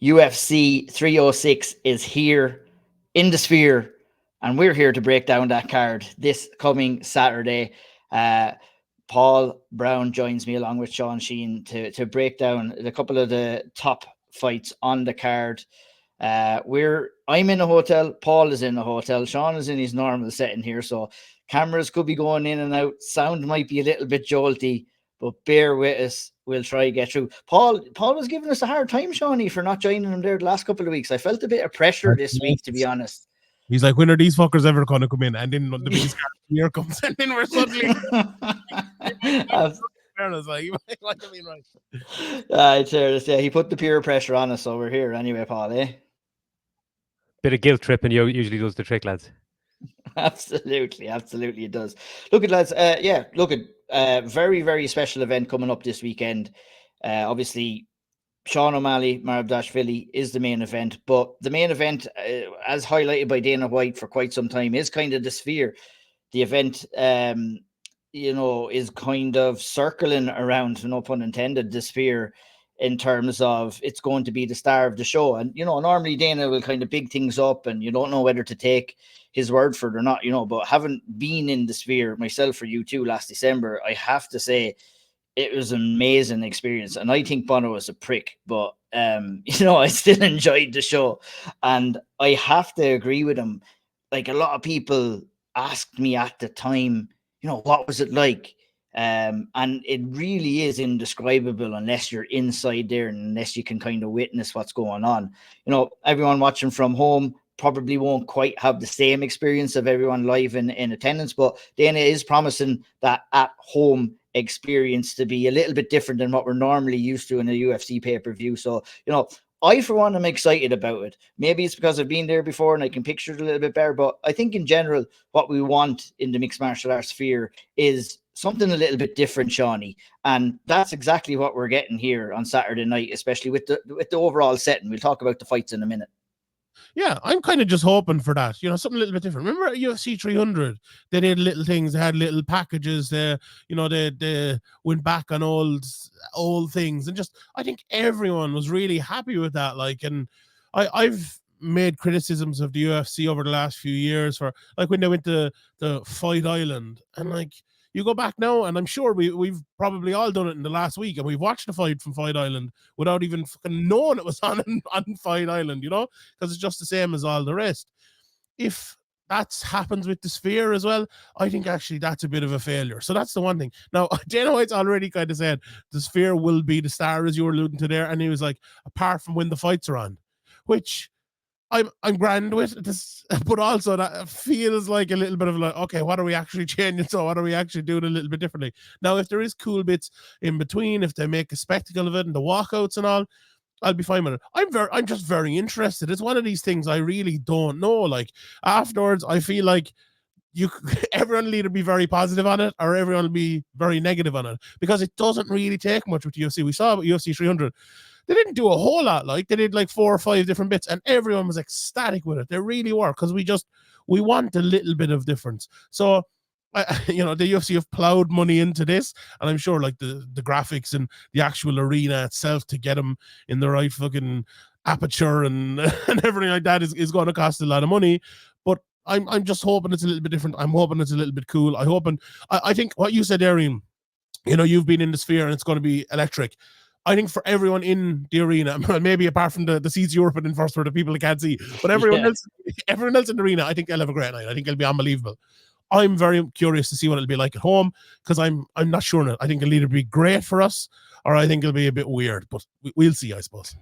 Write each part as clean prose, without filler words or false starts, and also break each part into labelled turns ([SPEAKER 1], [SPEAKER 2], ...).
[SPEAKER 1] UFC 306 is here in the Sphere, and we're here to break down that card this coming Saturday. Paul Browne joins me along with Sean Sheehan to break down a couple of the top fights on the card. I'm in a hotel, Paul is in a hotel, Sean is in his normal setting here, so cameras could be going in and out, sound might be a little bit jolty, but bear with us. We'll try to get through. Paul was giving us a hard time, Shawnee, for not joining him there the last couple of weeks. I felt a bit of pressure this week, to be honest.
[SPEAKER 2] He's like, when are these fuckers ever going to come in? And then the biggest year comes, and then we're suddenly.
[SPEAKER 1] Yeah, he put the peer pressure on us, so we're here anyway, Paul.
[SPEAKER 3] Bit of guilt tripping usually does the trick, lads.
[SPEAKER 1] Absolutely it does. Look at lads, very, very special event coming up this weekend. Obviously, Sean O'Malley, Marabdashvili is the main event, but the main event, as highlighted by Dana White for quite some time, is kind of the Sphere. The event, is kind of circling around, no pun intended, the Sphere, in terms of it's going to be the star of the show. And, normally Dana will kind of big things up and you don't know whether to take his word for it or not, but having been in the Sphere myself for U2 last December, I have to say it was an amazing experience. And I think Bono was a prick, but, I still enjoyed the show. And I have to agree with him. Like, a lot of people asked me at the time, what was it like? And it really is indescribable unless you're inside there and unless you can kind of witness what's going on. Everyone watching from home probably won't quite have the same experience of everyone live in attendance, but Dana is promising that at home experience to be a little bit different than what we're normally used to in a UFC pay-per-view. So, I, for one, am excited about it. Maybe it's because I've been there before and I can picture it a little bit better, but I think in general, what we want in the mixed martial arts sphere is something a little bit different, Shawnee. And that's exactly what we're getting here on Saturday night, especially with the overall setting. We'll talk about the fights in a minute.
[SPEAKER 2] Yeah, I'm kind of just hoping for that, something a little bit different. Remember at UFC 300, they did little things, they had little packages, they went back on old things, and just, I think everyone was really happy with that. Like, and I've made criticisms of the UFC over the last few years for, like, when they went to the Fight Island, and like, you go back now, and I'm sure we've probably all done it in the last week, and we've watched the fight from Fight Island without even fucking knowing it was on Fight Island, because it's just the same as all the rest. If that happens with the Sphere as well, I think actually that's a bit of a failure. So that's the one thing. Now, Dana White's already kind of said the Sphere will be the star, as you were alluding to there, and he was like, apart from when the fights are on, which I'm grand with this, but also that feels like a little bit of like, okay, what are we actually changing? So what are we actually doing a little bit differently? Now, if there is cool bits in between, if they make a spectacle of it and the walkouts and all, I'll be fine with it. I'm just very interested. It's one of these things I really don't know. Like, afterwards, I feel like everyone will either be very positive on it or everyone will be very negative on it, because it doesn't really take much with UFC. We saw with UFC 300. They didn't do a whole lot. Like, they did like 4 or 5 different bits, and everyone was ecstatic with it. They really were, because we want a little bit of difference. So, the UFC have plowed money into this, and I'm sure like the graphics and the actual arena itself to get them in the right fucking aperture and everything like that is going to cost a lot of money. But I'm just hoping it's a little bit different. I'm hoping it's a little bit cool. I think what you said, Arian, you've been in the Sphere and it's going to be electric. I think for everyone in the arena, maybe apart from the seats you were put in first for the people that can't see, but everyone else in the arena, I think they'll have a great night. I think it'll be unbelievable. I'm very curious to see what it'll be like at home, because I'm not sure. I think it'll either be great for us or I think it'll be a bit weird, but we'll see, I suppose.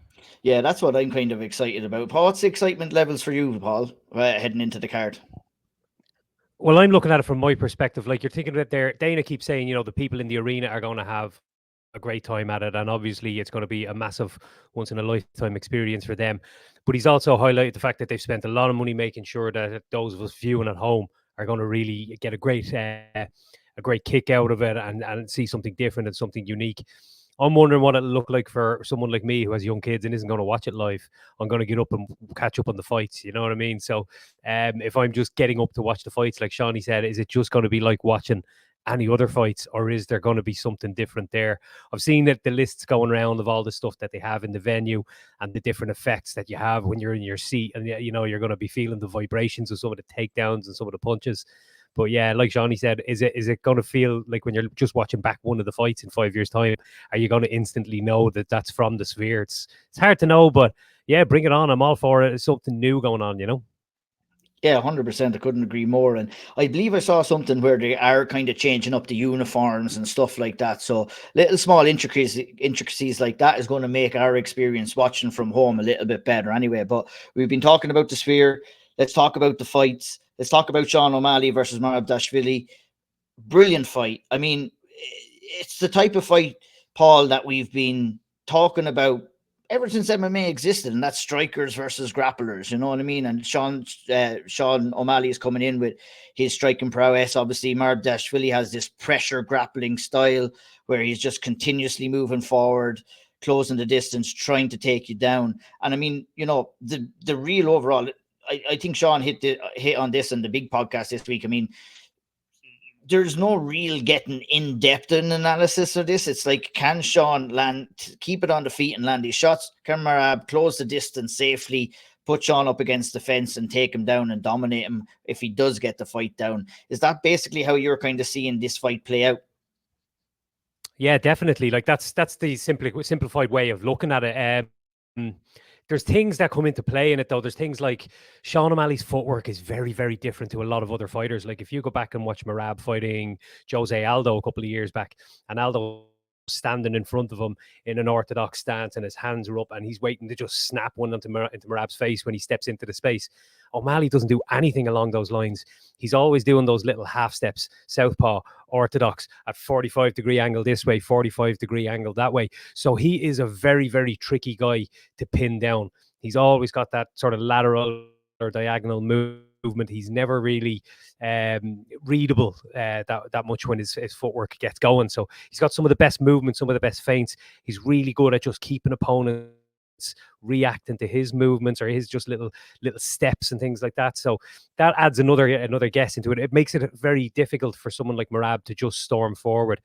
[SPEAKER 1] Yeah, that's what I'm kind of excited about. Paul, what's the excitement levels for you, Paul, heading into the card?
[SPEAKER 3] Well, I'm looking at it from my perspective. Like, you're thinking that Dana keeps saying, the people in the arena are going to have a great time at it, and obviously it's going to be a massive once in a lifetime experience for them. But he's also highlighted the fact that they've spent a lot of money making sure that those of us viewing at home are going to really get a great kick out of it and see something different and something unique. I'm wondering what it'll look like for someone like me who has young kids and isn't going to watch it live. I'm going to get up and catch up on the fights. You know what I mean? So if I'm just getting up to watch the fights, like Shawnee said, is it just going to be like watching any other fights, or is there going to be something different there? I've seen that the lists going around of all the stuff that they have in the venue and the different effects that you have when you're in your seat, and you know you're going to be feeling the vibrations of some of the takedowns and some of the punches. But yeah, like Johnny said, is it going to feel like when you're just watching back one of the fights in 5 years' time, are you going to instantly know that that's from the Sphere? It's hard to know, but yeah, bring it on. I'm all for it. It's something new going on, you know?
[SPEAKER 1] Yeah, 100%. I couldn't agree more. And I believe I saw something where they are kind of changing up the uniforms and stuff like that. So little small intricacies like that is going to make our experience watching from home a little bit better anyway. But we've been talking about the Sphere. Let's talk about the fights. Let's talk about Sean O'Malley versus Marabdashvili. Brilliant fight. I mean, it's the type of fight, Paul, that we've been talking about ever since MMA existed, and that's strikers versus grapplers. You know what I mean? And Sean O'Malley is coming in with his striking prowess. Obviously, Marabdashvili has this pressure grappling style where he's just continuously moving forward, closing the distance, trying to take you down. And I mean, you know, the real overall, I think Sean hit on this in the big podcast this week. I mean, there's no real getting in depth in analysis of this. It's like, can Sean keep it on the feet and land his shots? Can Merab close the distance safely, put Sean up against the fence and take him down and dominate him if he does get the fight down? Is that basically how you're kind of seeing this fight play out?
[SPEAKER 3] Yeah, definitely. Like that's the simplified way of looking at it. There's things that come into play in it, though. There's things like Sean O'Malley's footwork is very, very different to a lot of other fighters. Like if you go back and watch Merab fighting Jose Aldo a couple of years back, and Aldo standing in front of him in an orthodox stance and his hands are up and he's waiting to just snap one into Merab's face when he steps into the space. O'Malley doesn't do anything along those lines. He's always doing those little half steps, southpaw, orthodox, at 45-degree angle this way, 45-degree angle that way. So he is a very, very tricky guy to pin down. He's always got that sort of lateral or diagonal movement. He's never really readable that much when his footwork gets going. So he's got some of the best movements, some of the best feints. He's really good at just keeping opponents reacting to his movements or his just little steps and things like that. So that adds another guess into it. It makes it very difficult for someone like Merab to just storm forward.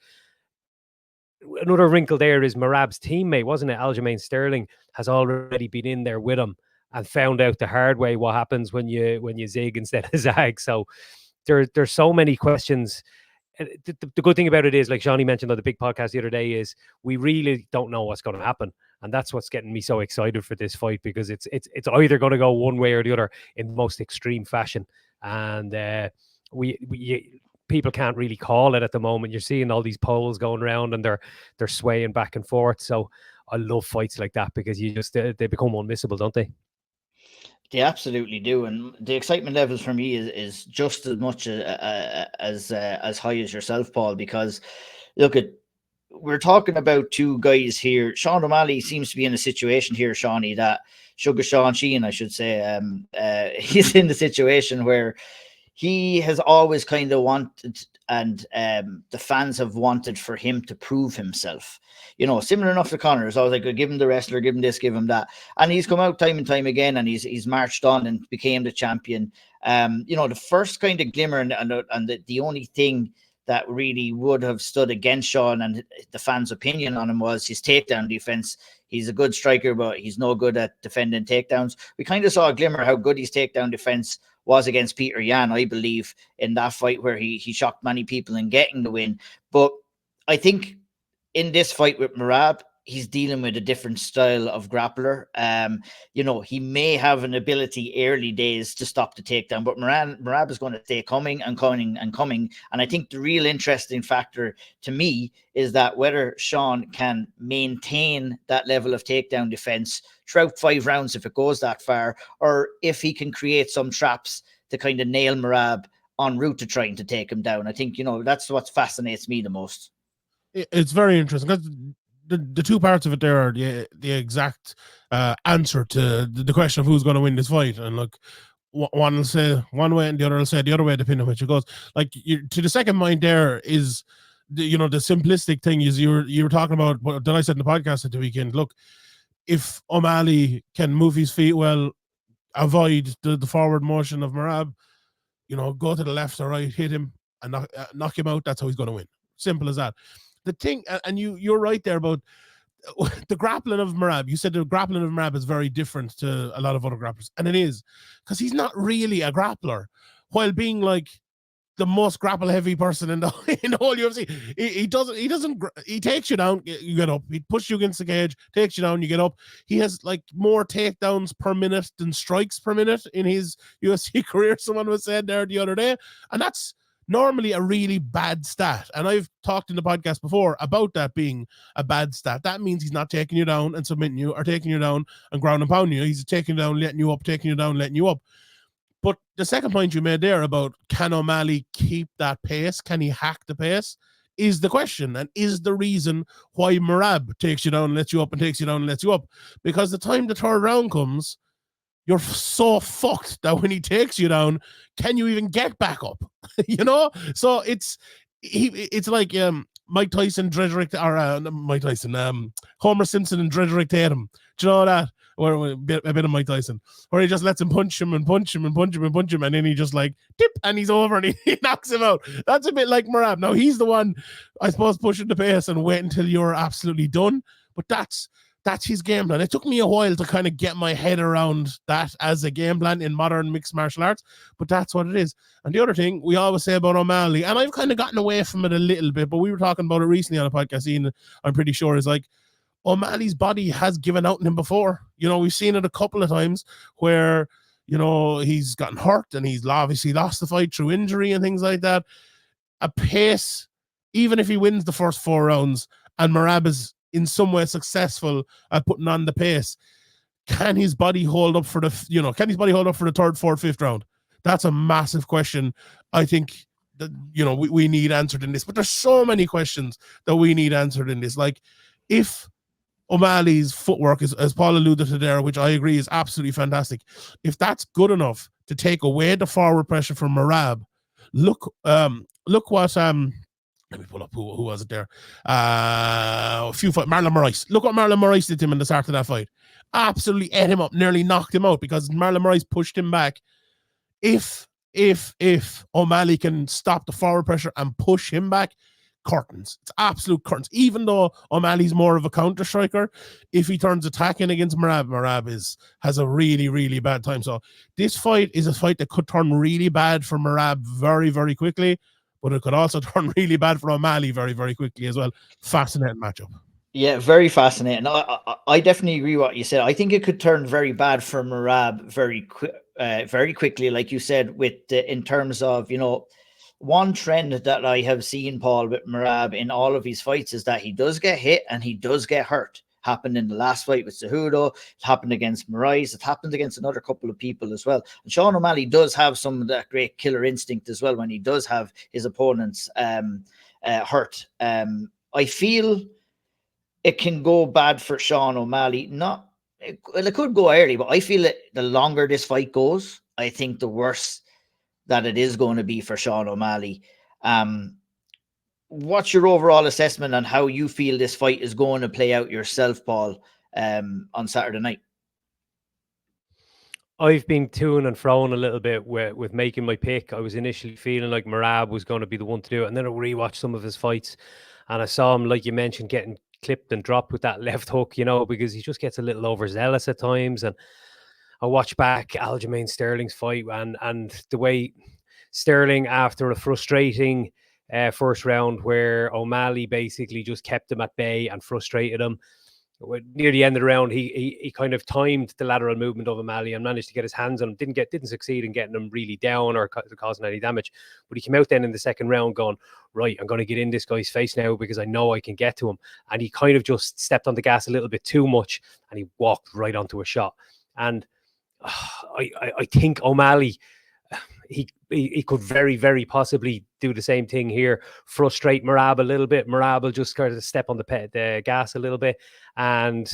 [SPEAKER 3] Another wrinkle there is Merab's teammate, wasn't it? Aljamain Sterling has already been in there with him and found out the hard way what happens when you zig instead of zag. So there's so many questions. The good thing about it is, like Johnny mentioned on the big podcast the other day, is we really don't know what's going to happen. And that's what's getting me so excited for this fight, because it's either going to go one way or the other in the most extreme fashion. And people can't really call it at the moment. You're seeing all these polls going around and they're swaying back and forth. So I love fights like that because they become unmissable, don't they?
[SPEAKER 1] They absolutely do, and the excitement levels for me is just as much as high as yourself, Paul. Because look, we're talking about two guys here. Sean O'Malley seems to be in a situation here, Shawnee, that Sheehan, I should say, he's in the situation where he has always kind of wanted, and the fans have wanted for him to prove himself. You know, similar enough to Conor. It's always like, give him the wrestler, give him this, give him that. And he's come out time and time again, and he's marched on and became the champion. You know, the first kind of glimmer and the only thing that really would have stood against Sean and the fans' opinion on him was his takedown defense. He's a good striker, but he's no good at defending takedowns. We kind of saw a glimmer how good his takedown defense was against Peter Yan, I believe, in that fight where he shocked many people in getting the win. But I think in this fight with Merab, he's dealing with a different style of grappler. You know, he may have an ability early days to stop the takedown, but Merab is going to stay coming and coming and coming. And I think the real interesting factor to me is that whether Sean can maintain that level of takedown defense throughout 5 rounds, if it goes that far, or if he can create some traps to kind of nail Merab en route to trying to take him down. I think, you know, that's what fascinates me the most.
[SPEAKER 2] It's very interesting because the two parts of it there are the exact answer to the question of who's going to win this fight. And look, one will say one way and the other will say the other way, depending on which it goes. Like, to the second mind there is the simplistic thing is you were talking about what I said in the podcast at the weekend. Look, if O'Malley can move his feet well, avoid the forward motion of Merab, go to the left or right, hit him, and knock him out, that's how he's going to win. Simple as that. The thing, and you're right there about the grappling of Merab. You said the grappling of Merab is very different to a lot of other grapplers, and it is, because he's not really a grappler, while being like the most grapple heavy person in the whole UFC. He takes you down, you get up. He pushes you against the cage, takes you down, you get up. He has like more takedowns per minute than strikes per minute in his UFC career, someone was saying there the other day, and that's normally a really bad stat. And I've talked in the podcast before about that being a bad stat. That means he's not taking you down and submitting you, or taking you down and ground and pounding you. He's taking you down, letting you up, taking you down, letting you up. But the second point you made there about, can O'Malley keep that pace? Can he hack the pace? Is the question, and is the reason why Merab takes you down and lets you up, and takes you down and lets you up. Because the time the third round comes, you're so fucked that when he takes you down, can you even get back up? You know? So it's like Mike Tyson, Mike Tyson, Homer Simpson and Drederick Tatum. Do you know that? Or a bit of Mike Tyson, where he just lets him punch him and punch him and punch him and punch him, and then he just like tip, and he's over, and he knocks him out. That's a bit like Merab. Now he's the one, I suppose, pushing the pace and wait until you're absolutely done. But that's his game plan. It took me a while to kind of get my head around that as a game plan in modern mixed martial arts, but that's what it is. And the other thing we always say about O'Malley, and I've kind of gotten away from it a little bit, but we were talking about it recently on a podcast, Ian, I'm pretty sure, is like, O'Malley's body has given out on him before. You know, we've seen it a couple of times where, you know, he's gotten hurt and he's obviously lost the fight through injury and things like that. A pace, even if he wins the first 4 rounds and Merab is in some way successful at putting on the pace, can his body hold up for the third, fourth, fifth round? That's a massive question. I think that, you know, we need answered in this, but there's so many questions that we need answered in this. Like, if O'Malley's footwork is, as Paul alluded to there, which I agree is absolutely fantastic, if that's good enough to take away the forward pressure from Merab, look what let me pull up who was it there? Marlon Moraes. Look what Marlon Moraes did to him in the start of that fight. Absolutely ate him up, nearly knocked him out, because Marlon Moraes pushed him back. If O'Malley can stop the forward pressure and push him back, curtains. It's absolute curtains. Even though O'Malley's more of a counter striker, if he turns attacking against Merab has a really, really bad time. So this fight is a fight that could turn really bad for Merab very, very quickly, but it could also turn really bad for O'Malley very, very quickly as well. Fascinating matchup. Yeah,
[SPEAKER 1] very fascinating. I definitely agree with what you said. I think it could turn very bad for Merab very quickly, like you said, in terms of, you know, one trend that I have seen, Paul, with Merab in all of his fights is that he does get hit and he does get hurt. Happened in the last fight with Cejudo. It happened against Moraes. It happened against another couple of people as well. And Sean O'Malley does have some of that great killer instinct as well when he does have his opponents hurt. I feel it can go bad for Sean O'Malley. It could go early, but I feel that the longer this fight goes, I think the worse that it is going to be for Sean O'Malley. What's your overall assessment on how you feel this fight is going to play out yourself, Paul, on Saturday night?
[SPEAKER 3] I've been to and froing a little bit with making my pick. I was initially feeling like Merab was going to be the one to do it, and then I rewatched some of his fights, and I saw him, like you mentioned, getting clipped and dropped with that left hook, you know, because he just gets a little overzealous at times. And I watched back Aljamain Sterling's fight, and the way Sterling, after a frustrating first round where O'Malley basically just kept him at bay and frustrated him, near the end of the round, he kind of timed the lateral movement of O'Malley and managed to get his hands on him. Didn't succeed in getting him really down or causing any damage. But he came out then in the second round going, right, I'm going to get in this guy's face now because I know I can get to him. And he kind of just stepped on the gas a little bit too much, and he walked right onto a shot. And I think O'Malley, he could very, very possibly do the same thing here, frustrate Merab a little bit. Merab will just kind of step on the gas a little bit, and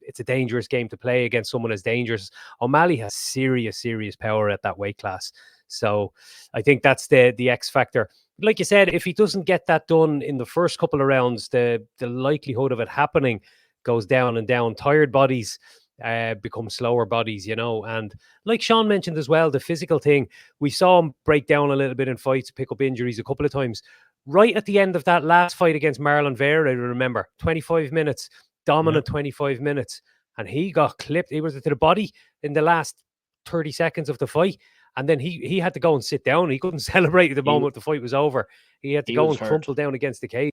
[SPEAKER 3] it's a dangerous game to play against someone as dangerous. O'Malley has serious power at that weight class. So I think that's the X factor. Like you said, if he doesn't get that done in the first couple of rounds, the likelihood of it happening goes down and down. Tired bodies become slower bodies, you know. And like Sean mentioned as well, the physical thing, we saw him break down a little bit in fights, pick up injuries a couple of times. Right at the end of that last fight against Marlon Vera, I remember 25 minutes, dominant 25 minutes, and he got clipped. He was to the body in the last 30 seconds of the fight. And then he had to go and sit down. He couldn't celebrate at the moment the fight was over. He had to go and crumple down against the cage.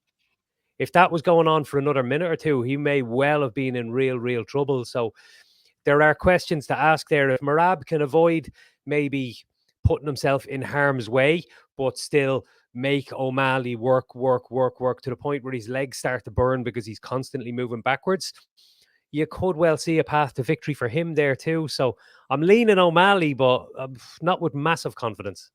[SPEAKER 3] If that was going on for another minute or two, he may well have been in real trouble. So there are questions to ask there. If Merab can avoid maybe putting himself in harm's way, but still make O'Malley work to the point where his legs start to burn because he's constantly moving backwards, you could well see a path to victory for him there too. So I'm leaning O'Malley, but not with massive confidence.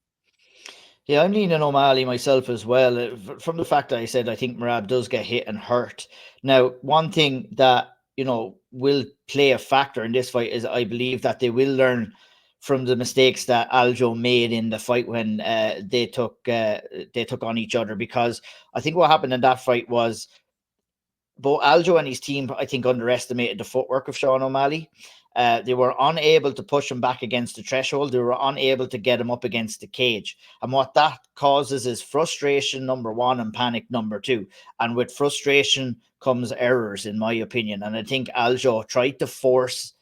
[SPEAKER 1] Yeah, I'm leaning O'Malley myself as well. From the fact that I said I think Merab does get hit and hurt. Now, one thing that, you know, will play a factor in this fight is I believe that they will learn from the mistakes that Aljo made in the fight when they took on each other, because I think what happened in that fight was both Aljo and his team, I think, underestimated the footwork of Sean O'Malley. They were unable to push him back against the threshold. They were unable to get him up against the cage. And what that causes is frustration, number one, and panic, number two. And with frustration comes errors, in my opinion. And I think Aljo tried to force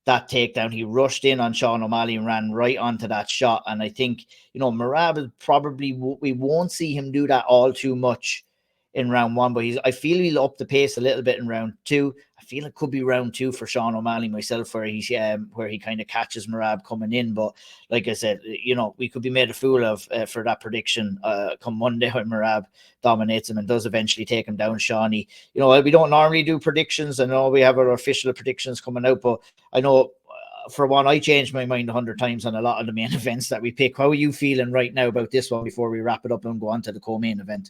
[SPEAKER 1] that takedown. He rushed in on Sean O'Malley and ran right onto that shot. And I think, you know, Merab probably, we won't see him do that all too much in round one, but I feel he'll up the pace a little bit in round two. I feel it could be round two for Sean O'Malley myself, where he kind of catches Merab coming in. But like I said, you know, we could be made a fool of for that prediction come Monday when Merab dominates him and does eventually take him down. Shawnee, you know, we don't normally do predictions. I know we have our official predictions coming out, but I know for one, I changed my mind 100 times on a lot of the main events that we pick. How are you feeling right now about this one before we wrap it up and go on to the co-main event?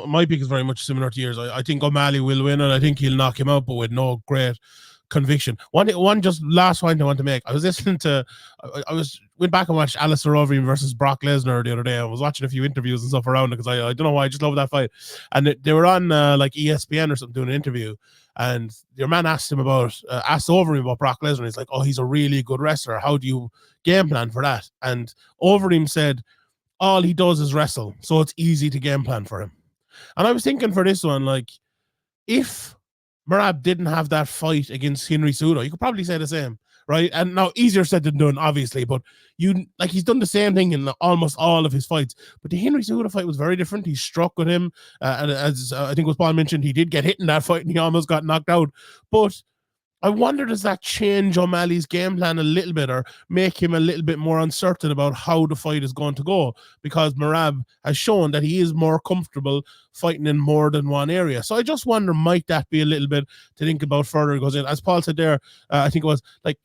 [SPEAKER 2] My pick is very much similar to yours. I think O'Malley will win, and I think he'll knock him out, but with no great conviction. One just last point I want to make. I was listening to, went back and watched Alistair Overeem versus Brock Lesnar the other day. I was watching a few interviews and stuff around it because I don't know why, I just love that fight. And they were on like ESPN or something doing an interview, and your man asked Overeem about Brock Lesnar. He's like, oh, he's a really good wrestler. How do you game plan for that? And Overeem said, all he does is wrestle, so it's easy to game plan for him. And I was thinking for this one, like, if Merab didn't have that fight against Henry Cejudo, you could probably say the same, right? And now, easier said than done, obviously, but he's done the same thing in almost all of his fights. But the Henry Cejudo fight was very different. He struck with him, and as I think was Paul mentioned, he did get hit in that fight, and he almost got knocked out. But I wonder, does that change O'Malley's game plan a little bit, or make him a little bit more uncertain about how the fight is going to go? Because Merab has shown that he is more comfortable fighting in more than one area. So I just wonder, might that be a little bit to think about further? Because as Paul said there, I think it was like,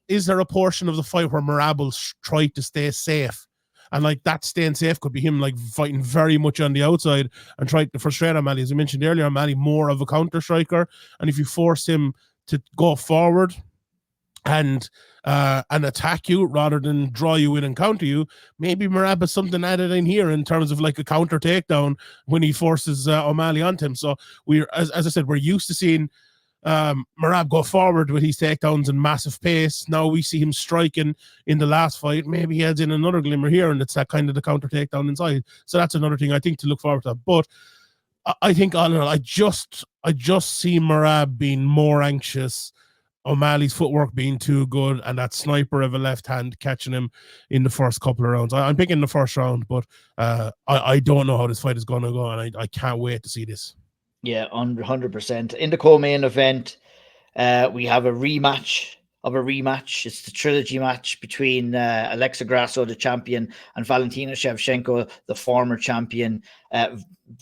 [SPEAKER 2] is there a portion of the fight where Merab will try to stay safe? And like that staying safe could be him like fighting very much on the outside and trying to frustrate O'Malley. As we mentioned earlier, O'Malley more of a counter striker. And if you force him to go forward and attack you rather than draw you in and counter you, maybe Merab has something added in here in terms of like a counter takedown when he forces O'Malley onto him. So as I said, we're used to seeing Merab go forward with his takedowns and massive pace. Now we see him striking in the last fight. Maybe he adds in another glimmer here, and it's that kind of the counter takedown inside. So that's another thing I think to look forward to. But I think all in all, I just see Merab being more anxious, O'Malley's footwork being too good, and that sniper of a left hand catching him in the first couple of rounds. I'm picking the first round, but I don't know how this fight is going to go, and I can't wait to see this.
[SPEAKER 1] Yeah, 100%. In the co-main event, we have a rematch of a rematch. It's the trilogy match between Alexa Grasso, the champion, and Valentina Shevchenko, the former champion.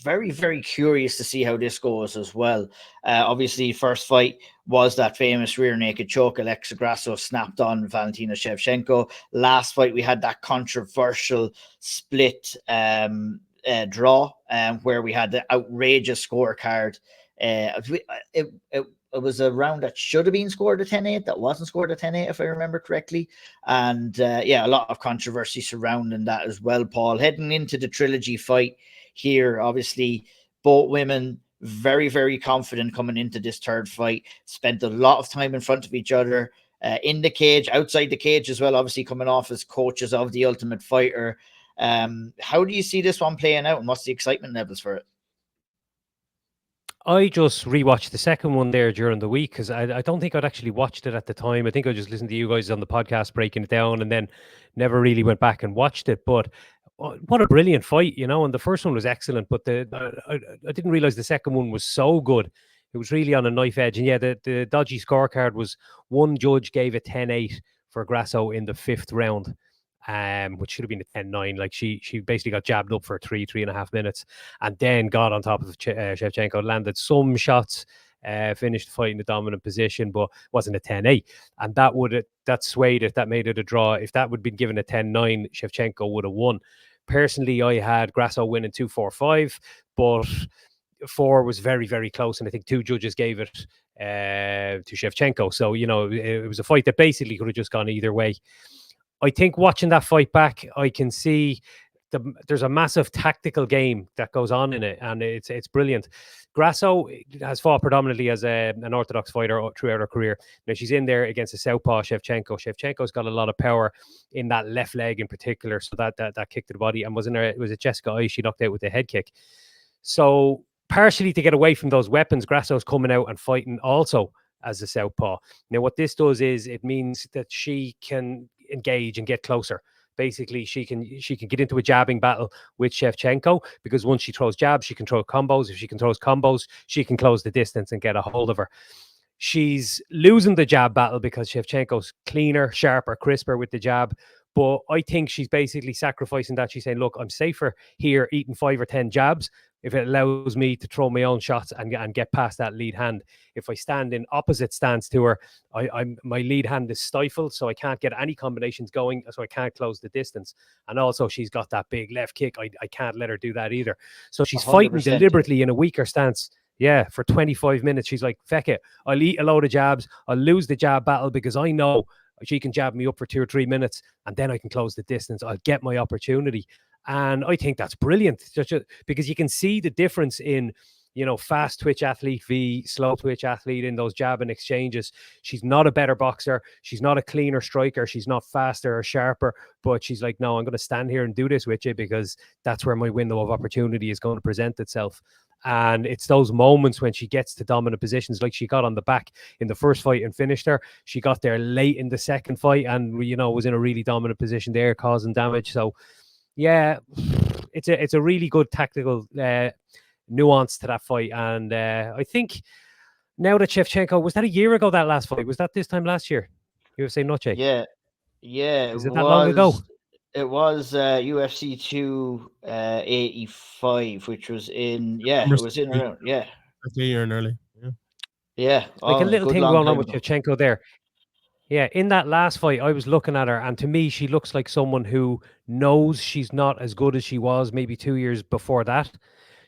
[SPEAKER 1] Very, very curious to see how this goes as well. Obviously, first fight was that famous rear naked choke. Alexa Grasso snapped on Valentina Shevchenko. Last fight, we had that controversial split draw where we had the outrageous scorecard. It was a round that should have been scored at 10-8, that wasn't scored at 10-8, if I remember correctly. And a lot of controversy surrounding that as well, Paul. Heading into the trilogy fight here, obviously, both women very, very confident coming into this third fight, spent a lot of time in front of each other. in the cage, outside the cage as well, obviously coming off as coaches of the Ultimate Fighter. How do you see this one playing out, and what's the excitement levels for it?
[SPEAKER 3] I just rewatched the second one there during the week because I don't think I'd actually watched it at the time. I think I just listened to you guys on the podcast breaking it down and then never really went back and watched it. But what a brilliant fight, you know. And the first one was excellent, but I didn't realize the second one was so good. It was really on a knife edge. And yeah, the dodgy scorecard was one judge gave it 10-8 for Grasso in the 5th round. Which should have been a 10-9. Like she basically got jabbed up for 3.5 minutes and then got on top of Shevchenko, landed some shots, finished the fight in the dominant position, but wasn't a 10-8. And that swayed it, that made it a draw. If that would have been given a 10-9, Shevchenko would have won. Personally, I had Grasso winning 2-4-5, but 4 was very, very close. And I think 2 judges gave it to Shevchenko. So, you know, it was a fight that basically could have just gone either way. I think watching that fight back, I can see there's a massive tactical game that goes on in it, and it's brilliant. Grasso has fought predominantly as an orthodox fighter throughout her career. Now she's in there against a southpaw Shevchenko. Shevchenko's got a lot of power in that left leg in particular, so that kick to the body, and was it Jessica Eye she knocked out with a head kick. So partially to get away from those weapons, Grasso's coming out and fighting also as a southpaw. Now what this does is it means that she can engage and get closer. Basically, she can get into a jabbing battle with Shevchenko, because once she throws jabs, she can throw combos. If she can throw combos, she can close the distance and get a hold of her. She's losing the jab battle because Shevchenko's cleaner, sharper, crisper with the jab. But I think she's basically sacrificing that. She's saying, look, I'm safer here eating 5 or 10 jabs if it allows me to throw my own shots and get past that lead hand. If I stand in opposite stance to her, my lead hand is stifled, so I can't get any combinations going, so I can't close the distance. And also, she's got that big left kick. I can't let her do that either. So she's fighting deliberately in a weaker stance. Yeah, for 25 minutes. She's like, feck it. I'll eat a load of jabs. I'll lose the jab battle because I know she can jab me up for 2 or 3 minutes and then I can close the distance. I'll get my opportunity. And I think that's brilliant, just because you can see the difference in, you know, fast twitch athlete v slow twitch athlete in those jabbing exchanges. She's not a better boxer. She's not a cleaner striker. She's not faster or sharper, but she's like, no, I'm going to stand here and do this with you because that's where my window of opportunity is going to present itself. And it's those moments when she gets to dominant positions, like she got on the back in the first fight and finished her. She got there late in the second fight and, you know, was in a really dominant position there, causing damage. So, yeah, it's a really good tactical nuance to that fight. And I think now that Shevchenko, was that a year ago, that last fight? Was that this time last year? UFC Noche?
[SPEAKER 1] Yeah.
[SPEAKER 3] Is it that long ago?
[SPEAKER 1] It was UFC 285, which was in, it was in around,
[SPEAKER 2] That's a year and early.
[SPEAKER 1] Yeah.
[SPEAKER 3] Like a little thing going on with Shevchenko there. Yeah, in that last fight, I was looking at her, and to me, she looks like someone who knows she's not as good as she was maybe 2 years before that.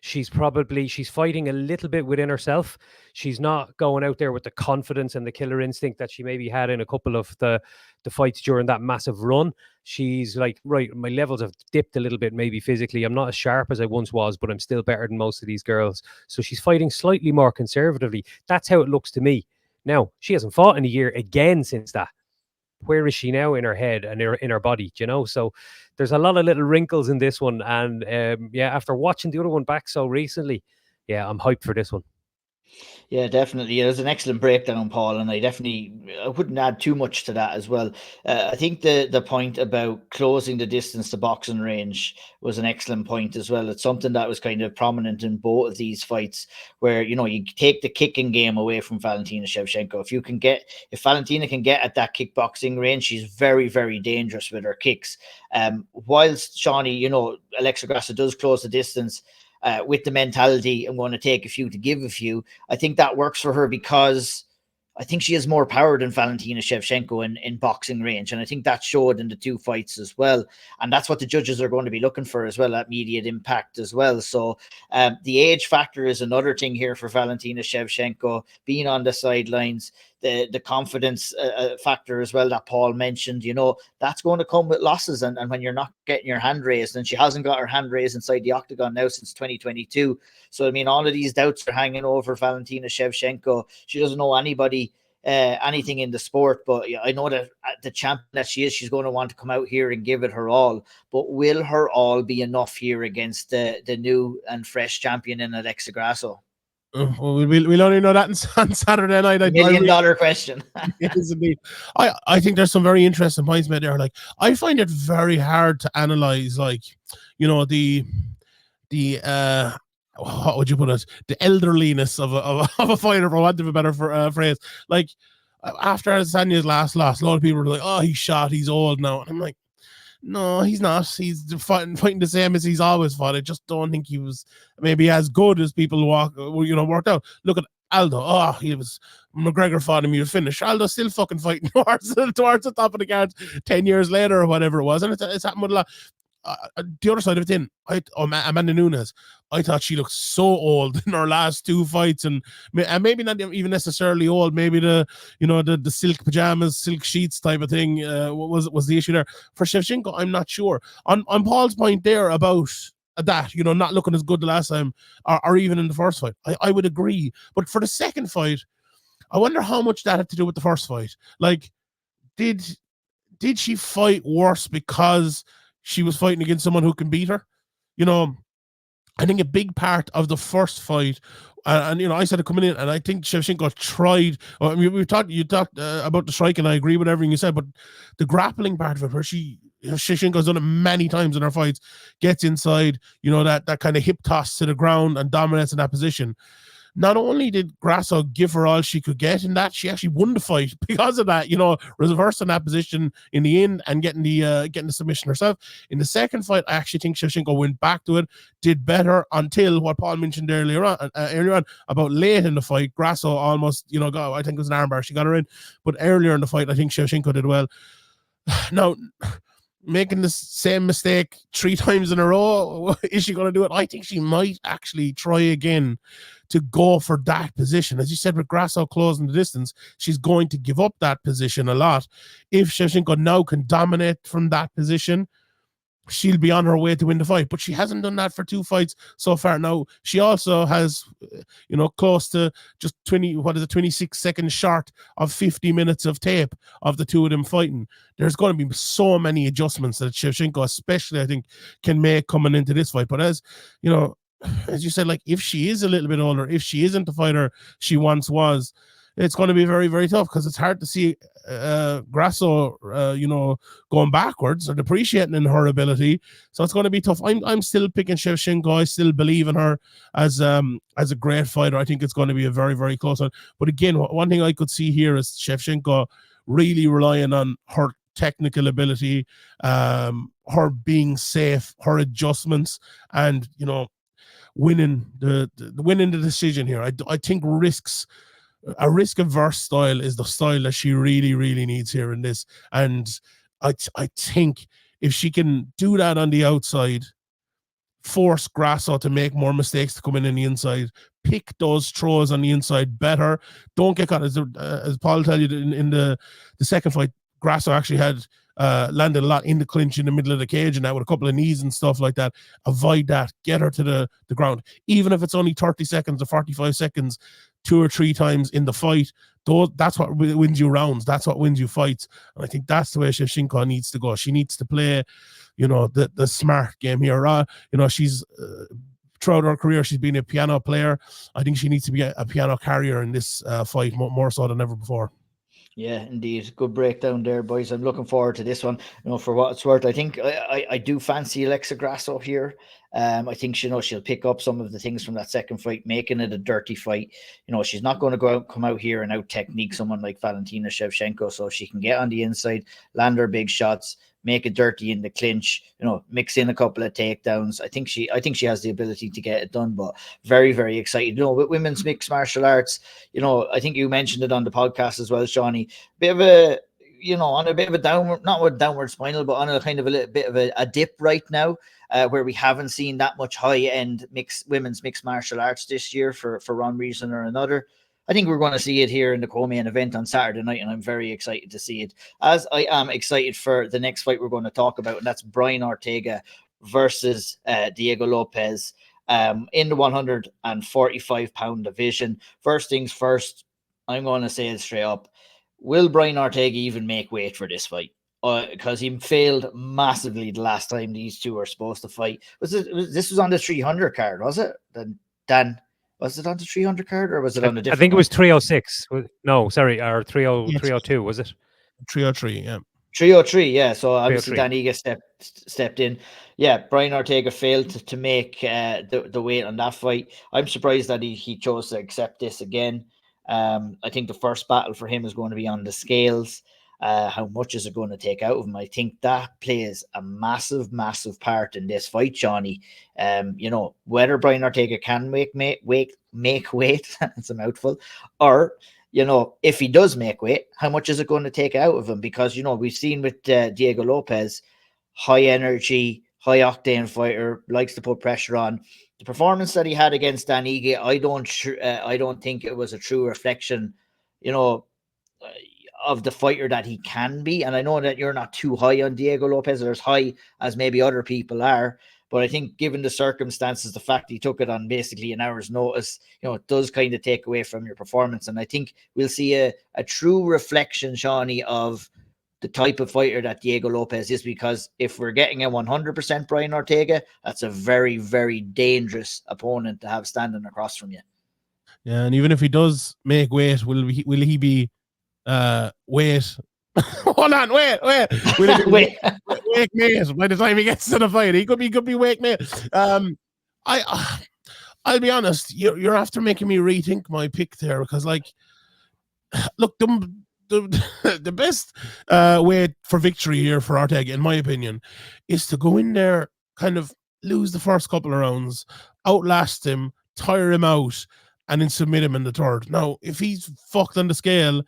[SPEAKER 3] She's fighting a little bit within herself. She's not going out there with the confidence and the killer instinct that she maybe had in a couple of the fights during that massive run. She's like, right, my levels have dipped a little bit, maybe physically. I'm not as sharp as I once was, but I'm still better than most of these girls. So she's fighting slightly more conservatively. That's how it looks to me. Now, she hasn't fought in a year again since that. Where is she now in her head and in her body, you know? So there's a lot of little wrinkles in this one. And after watching the other one back so recently, I'm hyped for this one.
[SPEAKER 1] Yeah, definitely. It was an excellent breakdown, Paul, and I wouldn't add too much to that as well. I think the point about closing the distance to boxing range was an excellent point as well. It's something that was kind of prominent in both of these fights, where, you know, you take the kicking game away from Valentina Shevchenko. If Valentina can get at that kickboxing range, she's very, very dangerous with her kicks. Whilst Shawnee, you know, Alexa Grasso does close the distance, with the mentality, I'm going to take a few to give a few. I think that works for her because I think she has more power than Valentina Shevchenko in boxing range. And I think that showed in the 2 fights as well. And that's what the judges are going to be looking for as well, that immediate impact as well. So the age factor is another thing here for Valentina Shevchenko, being on the sidelines. The confidence factor as well that Paul mentioned, you know, that's going to come with losses. And when you're not getting your hand raised, and she hasn't got her hand raised inside the octagon now since 2022. So, I mean, all of these doubts are hanging over Valentina Shevchenko. She doesn't know anybody anything in the sport, but yeah, I know that the champion that she is, she's going to want to come out here and give it her all. But will her all be enough here against the new and fresh champion in Alexa Grasso?
[SPEAKER 2] Well, we'll only know that on Saturday night.
[SPEAKER 1] $1 million question.
[SPEAKER 2] Yes, indeed. I think there's some very interesting points made there. Like, I find it very hard to analyze, like, you know, the what would you put it? The elderliness of a fighter, for want of a better phrase. Like, after Adesanya's last loss, a lot of people were like, "Oh, he's shot. He's old now." And I'm like, no, he's not. He's fighting the same as he's always fought. I just don't think he was maybe as good as people worked out. Look at Aldo. Oh, he was McGregor fought him. He was finished. Aldo's still fucking fighting towards the top of the card 10 years later or whatever it was, and it's happened with a lot. The other side of it, Amanda Nunes, I thought she looked so old in her last two fights, and maybe not even necessarily old. Maybe the silk pajamas, silk sheets type of thing was the issue there. For Shevchenko, I'm not sure. On Paul's point there about that, not looking as good the last time, or even in the first fight, I would agree. But for the second fight, I wonder how much that had to do with the first fight. Like, did she fight worse because she was fighting against someone who can beat her? I think a big part of the first fight, and I said it coming in, and I think Shevchenko tried. I mean, you talked about the strike, and I agree with everything you said, but the grappling part of it, where Shevchenko's done it many times in her fights, gets inside, that kind of hip toss to the ground and dominates in that position. Not only did Grasso give her all she could get in that, she actually won the fight because of that, reversing that position in the end and getting the submission herself. In the second fight, I actually think Shevchenko went back to it, did better, until what Paul mentioned earlier on about late in the fight. Grasso almost, I think it was an armbar, she got her in, but earlier in the fight, I think Shevchenko did well. Now, making the same mistake 3 times in a row, is she going to do it? I think she might actually try again to go for that position. As you said, with Grasso closing the distance, she's going to give up that position a lot. If Shevchenko now can dominate from that position, she'll be on her way to win the fight. But she hasn't done that for 2 fights so far. Now, she also has, close to just 26 seconds short of 50 minutes of tape of the two of them fighting. There's going to be so many adjustments that Shevchenko, especially, I think, can make coming into this fight. But as you said, like, if she is a little bit older, if she isn't the fighter she once was, it's going to be very, very tough, because it's hard to see Grasso, going backwards or depreciating in her ability. So it's going to be tough. I'm still picking Shevchenko. I still believe in her as a great fighter. I think it's going to be a very, very close one. But again, one thing I could see here is Shevchenko really relying on her technical ability, her being safe, her adjustments, and winning the decision here. I think a risk-averse style is the style that she really, really needs here in this. And I think if she can do that on the outside, force Grasso to make more mistakes to come in the inside, pick those throws on the inside better, don't get caught. As Paul tell you, in the second fight, Grasso actually had landed a lot in the clinch in the middle of the cage, and that with a couple of knees and stuff like that. Avoid that. Get her to the ground. Even if it's only 30 seconds or 45 seconds, 2 or 3 times in the fight, that's what wins you rounds. That's what wins you fights. And I think that's the way Shevchenko needs to go. She needs to play, the smart game here. She's throughout her career, she's been a piano player. I think she needs to be a piano carrier in this fight more so than ever before.
[SPEAKER 1] Yeah, indeed. Good breakdown there, boys. I'm looking forward to this one. For what it's worth, I think I do fancy Alexa Grasso here. I think she'll pick up some of the things from that second fight, making it a dirty fight. She's not going to come out here and out technique someone like Valentina Shevchenko, so she can get on the inside, land her big shots, make it dirty in the clinch, mix in a couple of takedowns. I think she has the ability to get it done, but very, very excited. With women's mixed martial arts, I think you mentioned it on the podcast as well, Shawnee, bit of a, on a bit of a downward, not with downward spiral, but on a kind of a little bit of a dip right now, where we haven't seen that much high-end women's mixed martial arts this year for one reason or another. I think we're going to see it here in the co-main event on Saturday night, and I'm very excited to see it, as I am excited for the next fight we're going to talk about, and that's Brian Ortega versus Diego Lopez in the 145-pound division. First things first, I'm going to say it straight up. Will Bryan Ortega even make weight for this fight? Because he failed massively the last time these two were supposed to fight. This was on the 300 card, was it? Dan, was it on the 300 card or was it on the different?
[SPEAKER 3] I think it was 306. No, sorry, or 302, was it?
[SPEAKER 2] 303, yeah.
[SPEAKER 1] 303, yeah. So obviously
[SPEAKER 3] 303.
[SPEAKER 1] Dan stepped in. Yeah, Bryan Ortega failed to make the weight on that fight. I'm surprised that he chose to accept this again. I think the first battle for him is going to be on the scales. How much is it going to take out of him? I think that plays a massive, massive part in this fight, Johnny. You know, whether Bryan Ortega can make weight, it's a mouthful, or you know, if he does make weight, how much is it going to take out of him? Because, you know, we've seen with Diego Lopez, high energy, high octane fighter, likes to put pressure on. The performance that he had against Dan Ige, I don't think it was a true reflection, you know, of the fighter that he can be. And I know that you're not too high on Diego Lopez, or as high as maybe other people are. But I think given the circumstances, the fact he took it on basically an hour's notice, you know, it does kind of take away from your performance. And I think we'll see a true reflection, Shawnee, of the type of fighter that Diego Lopez is, because if we're getting a 100% Bryan Ortega, that's a very, very dangerous opponent to have standing across from you.
[SPEAKER 2] Yeah, and even if he does make weight, will he be weight? Hold on, wait. Will he be
[SPEAKER 1] Wait.
[SPEAKER 2] wake mate by the time he gets to the fight? He could be wake mate. I'll be honest. You're after making me rethink my pick there, because, like, look, the best way for victory here for Ortega, in my opinion, is to go in there, kind of lose the first couple of rounds, outlast him, tire him out, and then submit him in the third. Now, if he's fucked on the scale,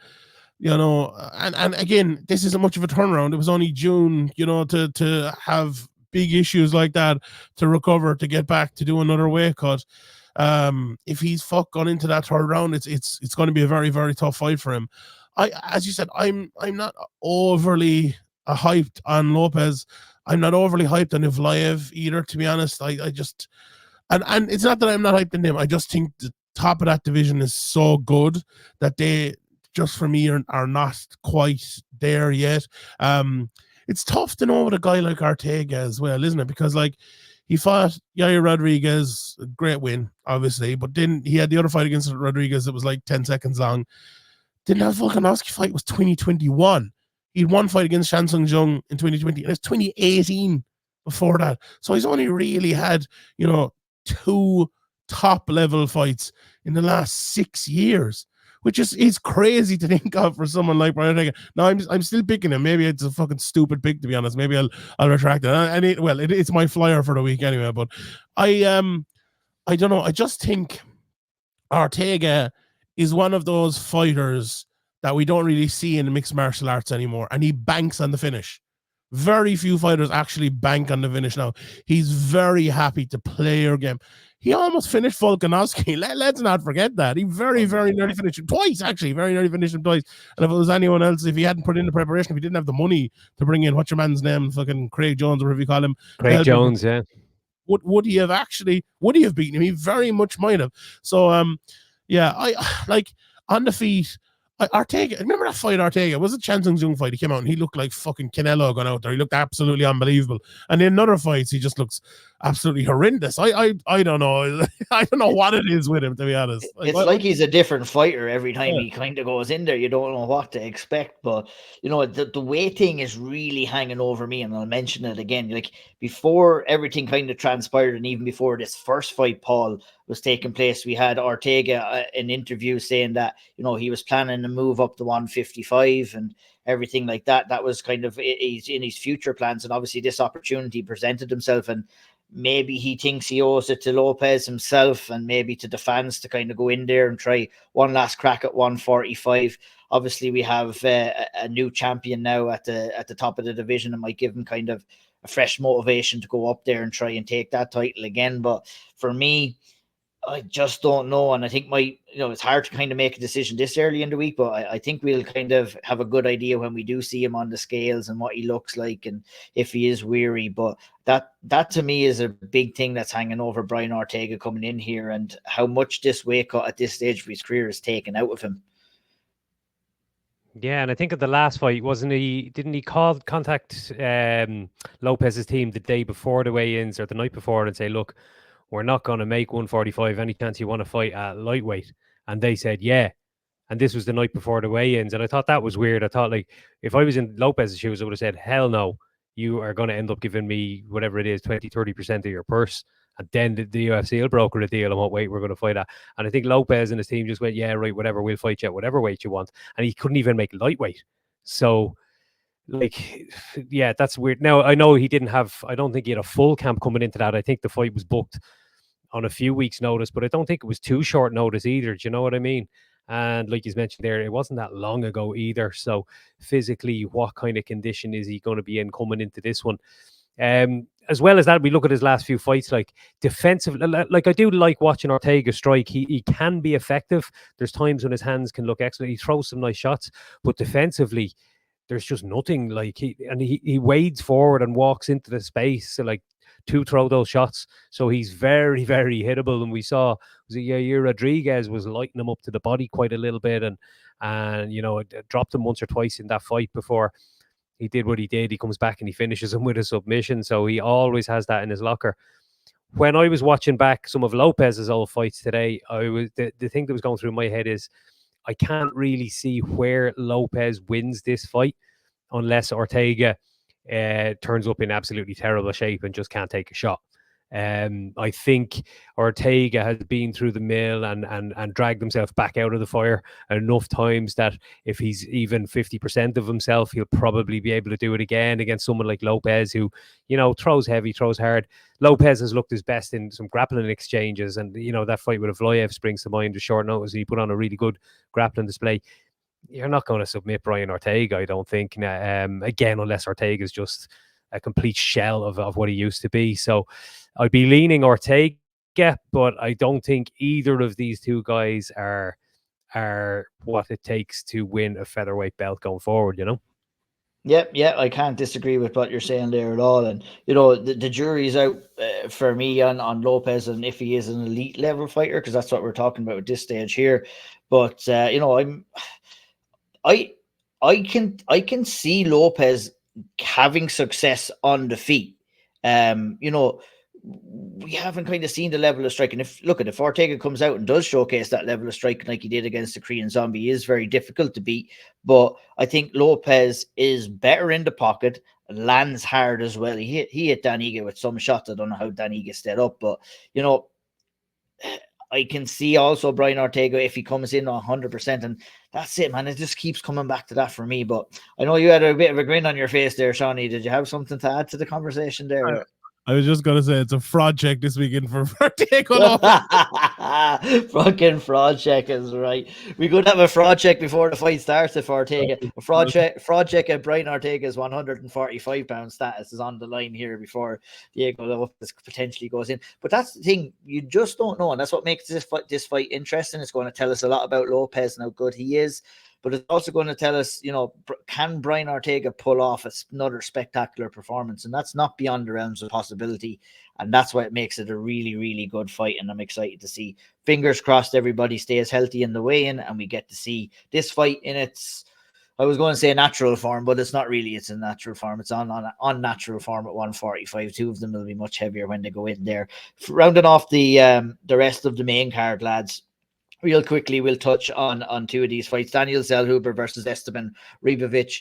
[SPEAKER 2] you know, and again, this isn't much of a turnaround. It was only June, you know, to have big issues like that, to recover, to get back, to do another weight cut. If he's gone into that third round, it's going to be a very, very tough fight for him. As you said, I'm not overly hyped on Lopez. I'm not overly hyped on Evlaev either, to be honest. I just and it's not that I'm not hyped on him. I just think the top of that division is so good that they just, for me, are not quite there yet. It's tough to know with a guy like Ortega as well, isn't it? Because, like, he fought Yair Rodriguez, a great win, obviously, but then he had the other fight against Rodriguez that was like 10 seconds long. Then that Volkanovski fight was 2021. He had one fight against Shang Tsung Jung in 2020, and it's 2018 before that. So he's only really had, you know, 2 top-level fights in the last 6 years, which is crazy to think of for someone like Bryan Ortega. Now, I'm still picking him. Maybe it's a fucking stupid pick, to be honest. Maybe I'll retract it. It's my flyer for the week anyway. But I don't know. I just think Ortega is one of those fighters that we don't really see in the mixed martial arts anymore, and he banks on the finish. Very few fighters actually bank on the finish now. He's very happy to play your game. He almost finished Volkanovski. Let's not forget that. He very, very nearly finished him twice, actually. Very nearly finished him twice. And if it was anyone else, if he hadn't put in the preparation, if he didn't have the money to bring in, what's your man's name? Fucking Craig Jones, or whatever you call him.
[SPEAKER 3] Craig Jones, yeah.
[SPEAKER 2] Would he have beaten him? He very much might have. So, yeah, I like on the feet. Ortega, remember that fight? Ortega was a Shang Tsung Jung fight. He came out and he looked like fucking Canelo going out there. He looked absolutely unbelievable. And in other fights, he just looks absolutely horrendous. I don't know. I don't know what it is with him, to be honest.
[SPEAKER 1] It's like he's a different fighter every time he kind of goes in there. You don't know what to expect. But, you know, the weight thing is really hanging over me, and I'll mention it again. Like, before everything kind of transpired, and even before this first fight, Paul, was taking place, we had Ortega an interview saying that, you know, he was planning to move up to 155 and everything like that. That was kind of in his future plans, and obviously this opportunity presented himself, and maybe he thinks he owes it to Lopez himself and maybe to the fans to kind of go in there and try one last crack at 145. Obviously, we have a new champion now at the top of the division, and might give him kind of a fresh motivation to go up there and try and take that title again. But for me, I just don't know. And I think it's hard to kind of make a decision this early in the week, but I think we'll kind of have a good idea when we do see him on the scales and what he looks like and if he is weary. But that to me is a big thing that's hanging over Bryan Ortega coming in here, and how much this weight cut at this stage of his career is taken out of him.
[SPEAKER 3] Yeah, and I think at the last fight, didn't he contact Lopez's team the day before the weigh-ins or the night before and say, look, we're not going to make 145. Any chance you want to fight at lightweight? And they said, yeah. And this was the night before the weigh-ins. And I thought that was weird. I thought, like, if I was in Lopez's shoes, I would have said, hell no, you are going to end up giving me whatever it is, 20, 30% of your purse. And then the UFC will broker a deal on what weight we're going to fight at. And I think Lopez and his team just went, yeah, right, whatever, we'll fight you at whatever weight you want. And he couldn't even make lightweight. So, like, yeah, that's weird. Now, I know he didn't have, I don't think he had a full camp coming into that. I think the fight was booked on a few weeks' notice, but I don't think it was too short notice either. Do you know what I mean? And like you mentioned there, it wasn't that long ago either. So physically, what kind of condition is he going to be in coming into this one? As well as that, we look at his last few fights, like defensive. Like I do like watching Ortega strike. He can be effective. There's times when his hands can look excellent. He throws some nice shots, but defensively, there's just nothing. Like he wades forward and walks into the space to like to throw those shots. So he's very, very hittable. And we saw Yair Rodriguez was lighting him up to the body quite a little bit, and you know, it dropped him once or twice in that fight before he did what he did. He comes back and he finishes him with a submission. So he always has that in his locker. When I was watching back some of Lopez's old fights today, the thing that was going through my head is I can't really see where Lopez wins this fight unless Ortega turns up in absolutely terrible shape and just can't take a shot. I think Ortega has been through the mill and dragged himself back out of the fire enough times that if he's even 50% of himself, he'll probably be able to do it again against someone like Lopez, who, you know, throws heavy, throws hard. Lopez has looked his best in some grappling exchanges, and, you know, that fight with Evloev springs to mind, a short notice. He put on a really good grappling display. You're not going to submit Brian Ortega, I don't think. Again, unless Ortega is just a complete shell of what he used to be. So I'd be leaning Ortega, but I don't think either of these two guys are what it takes to win a featherweight belt going forward, you know?
[SPEAKER 1] Yep, yeah, I can't disagree with what you're saying there at all. And, you know, the jury's out for me on Lopez and if he is an elite level fighter, because that's what we're talking about at this stage here. But, you know, I can see Lopez having success on the feet. You know, we haven't kind of seen the level of striking. If Ortega comes out and does showcase that level of striking like he did against the Korean Zombie, he is very difficult to beat. But I think Lopez is better in the pocket, lands hard as well. He hit Dan Ige with some shots. I don't know how Dan Ige stayed up, but, you know, I can see also Brian Ortega if he comes in 100%, and that's it, man. It just keeps coming back to that for me. But I know you had a bit of a grin on your face there, Shawnee. Did you have something to add to the conversation there?
[SPEAKER 2] I was just gonna say it's a fraud check this weekend for Ortega.
[SPEAKER 1] Fucking fraud check is right. We could have a fraud check before the fight starts if Ortega. A fraud check at Brian Ortega's 145 pound status is on the line here before Diego Lopez potentially goes in. But that's the thing, you just don't know, and that's what makes this fight interesting. It's going to tell us a lot about Lopez and how good he is. But it's also going to tell us, you know, can Brian Ortega pull off another spectacular performance? And that's not beyond the realms of possibility. And that's why it makes it a really, really good fight. And I'm excited to see. Fingers crossed everybody stays healthy in the weigh-in and we get to see this fight in its, I was going to say natural form, but it's not really. It's in natural form. It's on unnatural form at 145. Two of them will be much heavier when they go in there. Rounding off the rest of the main card, lads. Real quickly, we'll touch on two of these fights. Daniel Zellhuber versus Esteban Ribovic.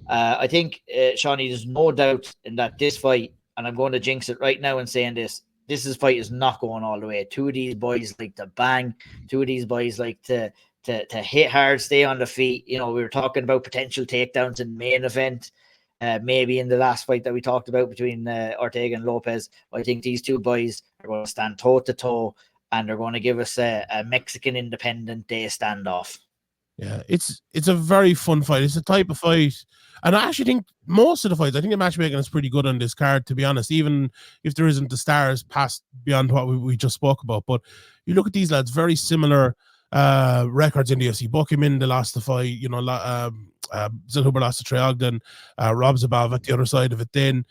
[SPEAKER 1] I think, Shawnee, there's no doubt in that this fight, and I'm going to jinx it right now and saying this fight is not going all the way. Two of these boys like to bang. Two of these boys like to hit hard, stay on the feet. You know, we were talking about potential takedowns in the main event. Maybe in the last fight that we talked about between Ortega and Lopez. I think these two boys are going to stand toe-to-toe, and they're going to give us a Mexican Independent Day standoff.
[SPEAKER 2] Yeah, it's a very fun fight. It's a type of fight, and I actually think most of the fights, I think the matchmaking is pretty good on this card, to be honest, even if there isn't the stars past beyond what we just spoke about. But you look at these lads, very similar records in the UFC. Bokimin lost the fight, you know, Zellhuber lost to Trey Ogden, Rob Zabava at the other side of it. Then,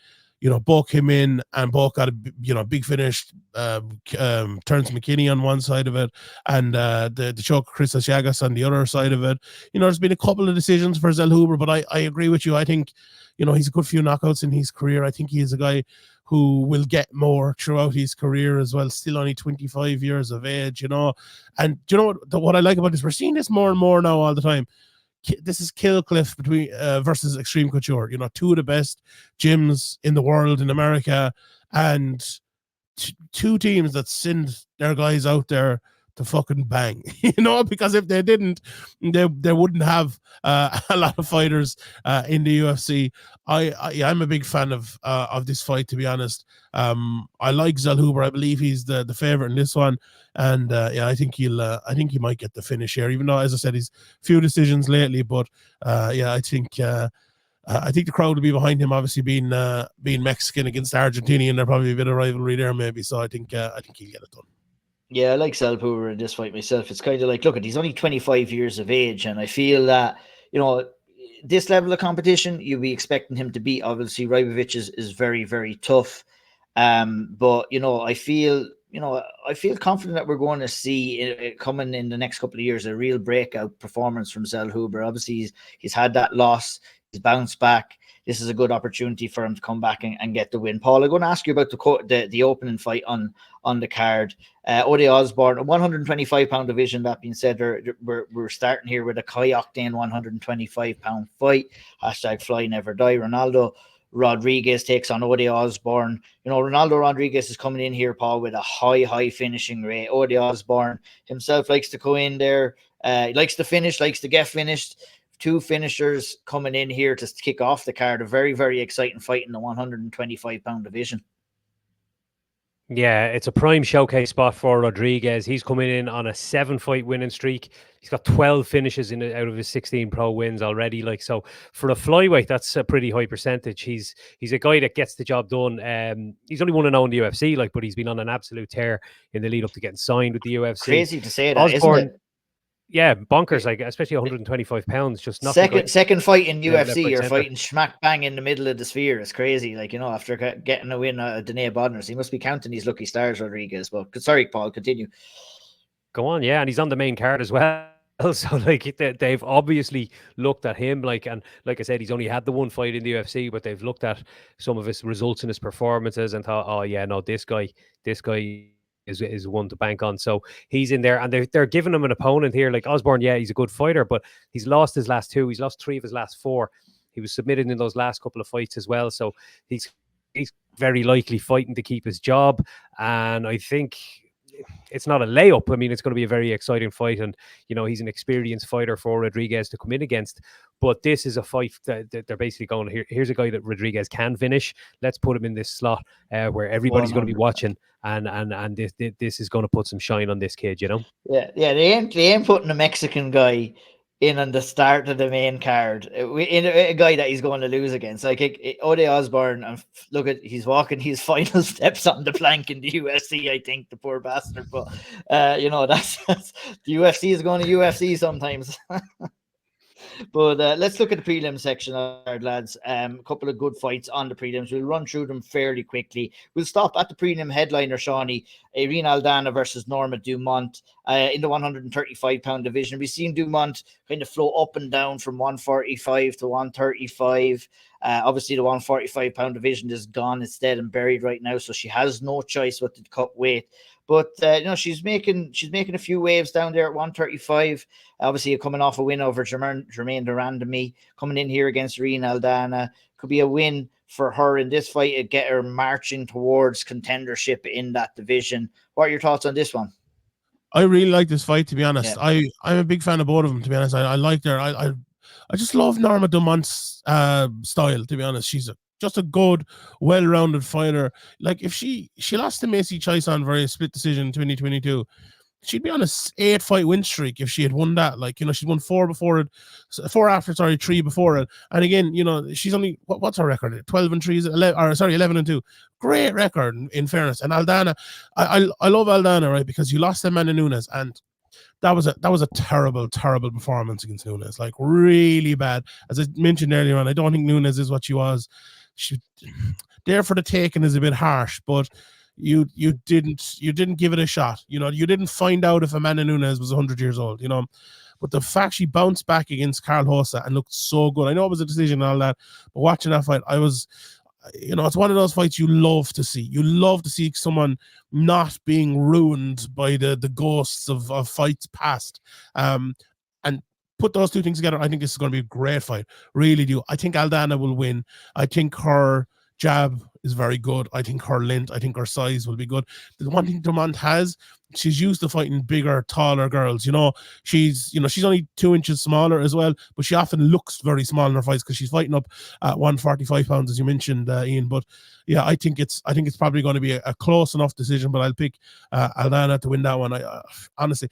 [SPEAKER 2] both came in and both got a big finish. Terence McKinney on one side of it, and the choke Chris Asiagas on the other side of it. There's been a couple of decisions for Zellhuber, but I agree with you. I think he's a good few knockouts in his career. I think he is a guy who will get more throughout his career as well. Still only 25 years of age, And what I like about this? We're seeing this more and more now all the time. This is Killcliff versus Extreme Couture. Two of the best gyms in the world in America, and two teams that send their guys out there to fucking bang, because if they didn't, they wouldn't have a lot of fighters in the UFC. I'm a big fan of this fight, to be honest. I like Zellhuber. I believe he's the favorite in this one, and I think he might get the finish here. Even though, as I said, he's few decisions lately, but I think the crowd will be behind him. Obviously, being Mexican against Argentinian, there'll probably a bit of rivalry there, maybe. So I think he'll get it done.
[SPEAKER 1] Yeah, I like Zellhuber in this fight myself. It's kind of like, look, he's only 25 years of age, and I feel that, this level of competition, you'll be expecting him to beat. Obviously, Rybovic is very, very tough. But, I feel confident that we're going to see coming in the next couple of years a real breakout performance from Zellhuber. Obviously, he's had that loss. He's bounced back. This is a good opportunity for him to come back and get the win. Paul, I'm going to ask you about the opening fight on the card. Ode Osborne, a 125-pound division. That being said, we're starting here with a high-octane 125-pound fight. #Fly Never Die. Ronaldo Rodriguez takes on Ode Osborne. Ronaldo Rodriguez is coming in here, Paul, with a high finishing rate. Ode Osborne himself likes to go in there. He likes to finish, likes to get finished. Two finishers coming in here to kick off the card. A very, very exciting fight in the 125-pound division.
[SPEAKER 3] Yeah, it's a prime showcase spot for Rodriguez. He's coming in on a 7-fight winning streak. He's got 12 finishes out of his 16 pro wins already. So for a flyweight, that's a pretty high percentage. He's a guy that gets the job done. He's only 1-0 in the UFC, but he's been on an absolute tear in the lead up to getting signed with the UFC.
[SPEAKER 1] Crazy to say that,
[SPEAKER 3] Osborne,
[SPEAKER 1] isn't it?
[SPEAKER 3] Yeah, bonkers, especially 125 pounds, just
[SPEAKER 1] nothing. Second fight in UFC, you're fighting smack bang in the middle of the sphere. It's crazy. After getting a win at Danae Bodners, he must be counting these lucky stars, Rodriguez. But sorry, Paul, continue.
[SPEAKER 3] Go on, yeah, and he's on the main card as well. So they've obviously looked at him, and like I said, he's only had the one fight in the UFC, but they've looked at some of his results in his performances and thought, oh yeah, no, this guy is one to bank on. So he's in there, and they're giving him an opponent here. Like Osborne, yeah, he's a good fighter, but he's lost his last 2. He's lost 3 of his last 4. He was submitted in those last couple of fights as well. So he's very likely fighting to keep his job. And I think it's not a layup. I mean, it's going to be a very exciting fight, and he's an experienced fighter for Rodriguez to come in against. But this is a fight that they're basically going, here's a guy that Rodriguez can finish. Let's put him in this slot where everybody's 100%. Going to be watching, and this is going to put some shine on this kid. Yeah.
[SPEAKER 1] They ain't putting a Mexican guy in on the start of the main card, in a guy that he's going to lose against. Ode Osborne, and look at, he's walking his final steps on the plank in the UFC, I think, the poor bastard. But that's the UFC is going to UFC sometimes. But let's look at the prelim section, lads. A couple of good fights on the prelims. We'll run through them fairly quickly. We'll stop at the prelim headliner, Shawnee. Irene Aldana versus Norma Dumont in the 135-pound division. We've seen Dumont kind of flow up and down from 145 to 135. Obviously, the 145-pound division is gone. It's dead and buried right now, so she has no choice but to cut weight. But she's making a few waves down there at 135. Obviously, coming off a win over Jermaine Durandamy, coming in here against Irene Aldana. Could be a win for her in this fight and get her marching towards contendership in that division. What are your thoughts on this one?
[SPEAKER 2] I really like this fight, to be honest. Yeah. I'm a big fan of both of them, to be honest. I like her. I just love Norma Dumont's style, to be honest. She's just a good, well-rounded fighter. If she lost to Macy Chiasson for a split decision in 2022, she'd be on a 8-fight win streak if she had won that. She'd won 4 before it, 4 after, 3 before it. And again, she's only, what's her record? 12-3, 11-2. Great record, in fairness. And Aldana, I love Aldana, right? Because you lost to Amanda Nunes, and that was a terrible, terrible performance against Nunes. Really bad. As I mentioned earlier on, I don't think Nunes is what she was. there for the taking is a bit harsh, but you didn't give it a shot. You didn't find out if Amanda Nunes was 100 years old. But the fact she bounced back against Carl Hossa and looked so good. I know it was a decision and all that, but watching that fight, I was, it's one of those fights you love to see. You love to see someone not being ruined by the ghosts of fights past. And put those two things together, I think this is going to be a great fight. Really do. I think Aldana will win. I think her jab is very good. I think her length, I think her size will be good. The one thing Dumont has, she's used to fighting bigger, taller girls. She's only 2 inches smaller as well, but she often looks very small in her fights because she's fighting up at 145 pounds, as you mentioned, Ian. But yeah, I think it's probably going to be a close enough decision, but I'll pick Aldana to win that one. Honestly,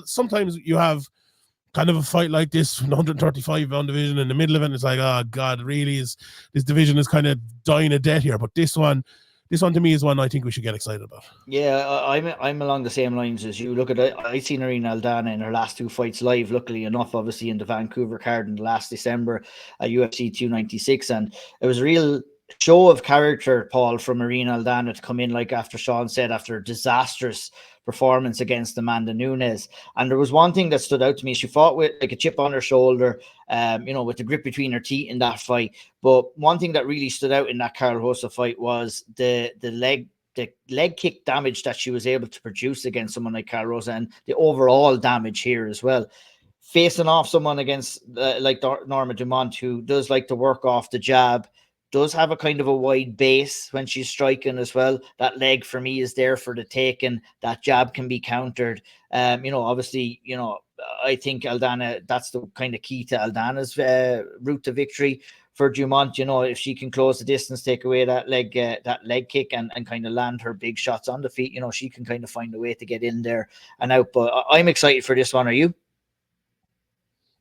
[SPEAKER 2] sometimes you have kind of a fight like this, 135 pound division in the middle of it, and it's like, oh God, really this division is kind of dying a death here. But this one to me is one I think we should get excited about.
[SPEAKER 1] Yeah, I'm along the same lines as you. Look at it. I seen Irina Aldana in her last 2 fights live, luckily enough, obviously in the Vancouver card in the last December at UFC 296, and it was a real show of character, Paul, from Irina Aldana to come in, like after Sean said, after a disastrous performance against Amanda Nunes. And there was one thing that stood out to me. She fought with like a chip on her shoulder, with the grip between her teeth in that fight. But one thing that really stood out in that Carl Hossa fight was the leg kick damage that she was able to produce against someone like Carl Hossa, and the overall damage here as well. Facing off someone against like Norma Dumont, who does like to work off the jab, does have a kind of a wide base when she's striking as well. That leg for me is there for the taking. That jab can be countered. Obviously, I think Aldana, that's the kind of key to Aldana's route to victory for Dumont. If she can close the distance, take away that leg kick and kind of land her big shots on the feet, she can kind of find a way to get in there and out. But I'm excited for this one. Are you?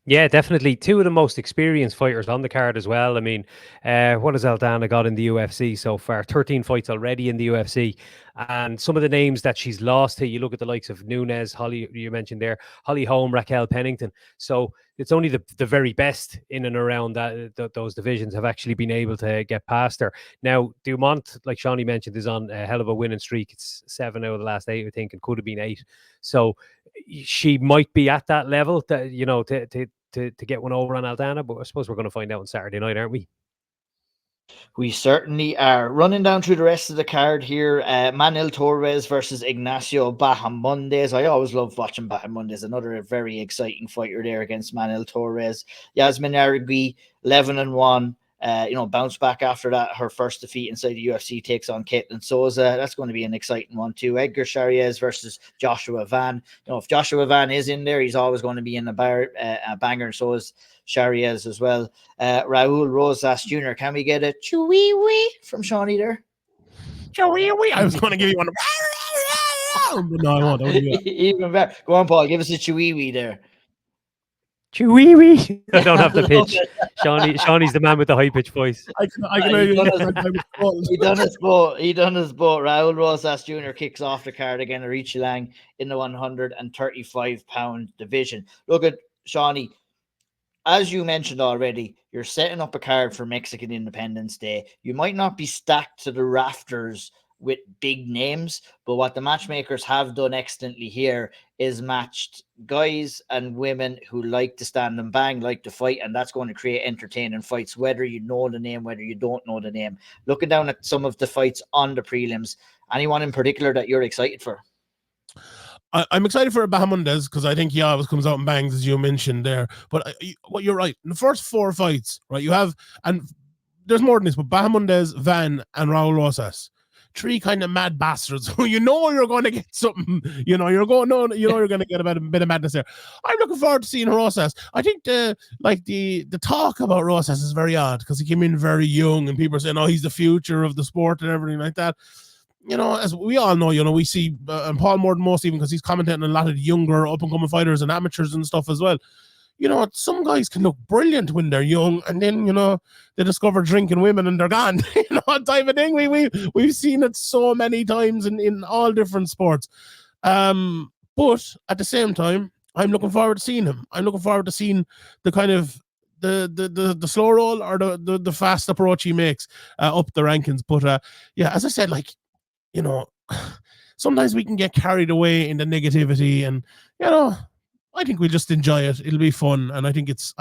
[SPEAKER 3] Yeah, definitely. 2 of the most experienced fighters on the card as well. I mean, what has Aldana got in the UFC so far? 13 fights already in the UFC. And some of the names that she's lost to, you look at the likes of Nunes, Holly, you mentioned there, Holly Holm, Raquel Pennington. So it's only the very best in and around those divisions have actually been able to get past her. Now, Dumont, like Shawnee mentioned, is on a hell of a winning streak. It's 7 out of the last 8, I think, and could have been 8. So she might be at that level that, to get one over on Aldana, but I suppose we're going to find out on Saturday night, aren't we?
[SPEAKER 1] We certainly are. Running down through the rest of the card here, Manuel Torres versus Ignacio Bahamondes. I always love watching Bahamondes. Another very exciting fighter there against Manuel Torres. Yasmin Arigui, 11-1. Bounce back after that. Her first defeat inside the UFC, takes on Caitlin Souza. That's going to be an exciting one too. Edgar Chariez versus Joshua Van. If Joshua Van is in there, he's always going to be in a banger. So is Chariez as well. Raul Rosas Jr. Can we get a chewie-wee from Shawnee there?
[SPEAKER 2] Chewie-wee. I was going to give you one. But no, I won't.
[SPEAKER 1] Even better. Go on, Paul. Give us a chewie-wee there.
[SPEAKER 3] Chewie-wee. I don't have the pitch. Shawnee's the man with the high pitch voice.
[SPEAKER 1] He done his boat. Raul Rosas Jr. kicks off the card again. Arichi Lang in the 135-pound division. Look at Shawnee. As you mentioned already, you're setting up a card for Mexican Independence Day. You might not be stacked to the rafters with big names, but what the matchmakers have done excellently here is matched guys and women who like to stand and bang, like to fight, and that's going to create entertaining fights, whether you know the name, whether you don't know the name. Looking down at some of the fights on the prelims, anyone in particular that you're excited for?
[SPEAKER 2] I'm excited for Bahamondes because I think he always comes out and bangs, as you mentioned there. But you're right. In the first 4 fights, right, you have, and there's more than this, but Bahamondes, Van, and Raul Rosas. 3 kind of mad bastards who you're going to get something. You're going to get a bit of madness there. I'm looking forward to seeing Rosas. I think the talk about Rosas is very odd because he came in very young and people are saying, oh, he's the future of the sport and everything like that. As we all know, we see, and Paul more than most, even because he's commentating on a lot of younger up-and-coming fighters and amateurs and stuff as well. Some guys can look brilliant when they're young, and then, they discover drinking women and they're gone. Type of thing. We've seen it so many times in all different sports. But at the same time, I'm looking forward to seeing him. I'm looking forward to seeing the kind of the slow roll or the fast approach he makes up the rankings. But yeah, as I said, like, you know, sometimes we can get carried away in the negativity, and you know, I think we just enjoy it. It'll be fun, and I think it's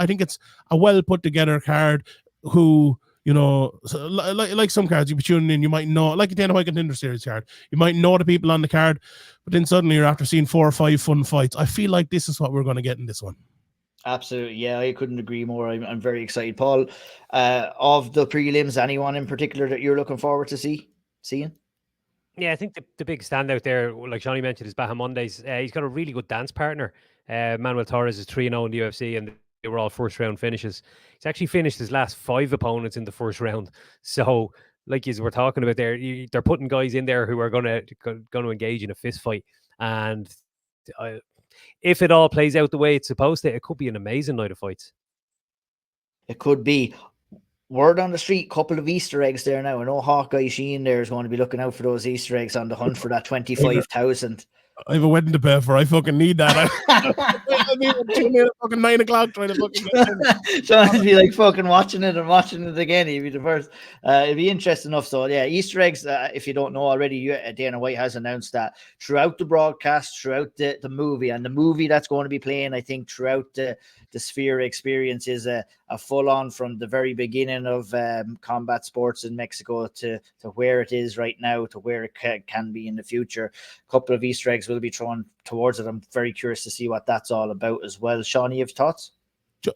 [SPEAKER 2] a well put together card. Who, you know, like some cards you be tuning in, you might know, like a Dana White Contender Series card, you might know the people on the card, but then suddenly you're after seeing 4 or 5 fun fights. I feel like this is what we're going to get in this one.
[SPEAKER 1] Absolutely, yeah, I couldn't agree more. I'm very excited, Paul. Of the prelims, anyone in particular that you're looking forward to seeing?
[SPEAKER 3] Yeah, I think the big standout there, like Johnny mentioned, is Bahamondes. He's got a really good dance partner. Manuel Torres is 3-0 in the UFC, and they were all first round finishes. He's actually finished his last 5 opponents in the first round. So, like you were talking about there, they're putting guys in there who are going to engage in a fist fight. And if it all plays out the way it's supposed to, it could be an amazing night of fights.
[SPEAKER 1] It could be. Word on the street, couple of Easter eggs there now. I know Hawkeye Sheehan there is going to be looking out for those Easter eggs on the hunt for that 25,000.
[SPEAKER 2] I have a wedding to pay for. I fucking need that. I mean, at fucking 9 o'clock trying to fucking get in.
[SPEAKER 1] So I'd be like fucking watching it again. He'd be the first. It'd be interesting enough. So yeah, Easter eggs. If you don't know already, Dana White has announced that throughout the broadcast, throughout the movie, and the movie that's going to be playing, I think, throughout the Sphere experience is a full on from the very beginning of combat sports in Mexico to where it is right now to where it can be in the future. A couple of Easter eggs will be thrown towards it. I'm very curious to see what that's all about as well. Sean, you have thoughts?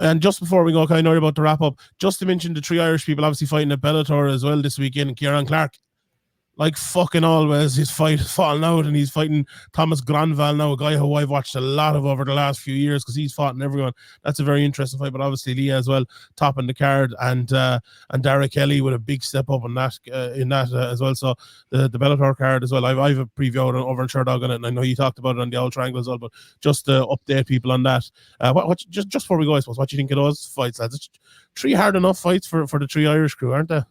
[SPEAKER 2] And just before we go, kind of about to wrap up, just to mention the 3 Irish people obviously fighting at Bellator as well this weekend. Kieran Clark, like fucking always, his fight is falling out, and he's fighting Thomas Granville now, a guy who I've watched a lot of over the last few years because he's fought in everyone. That's a very interesting fight, but obviously Leah as well, topping the card, and Dara Kelly with a big step up in that as well. So the Bellator card as well. I've a preview over in Sherdog on it, and I know you talked about it on the Old Triangle as well, but just to update people on that. Just before we go, I suppose, what do you think of those fights, lads? It's 3 hard enough fights for the 3 Irish crew, aren't they?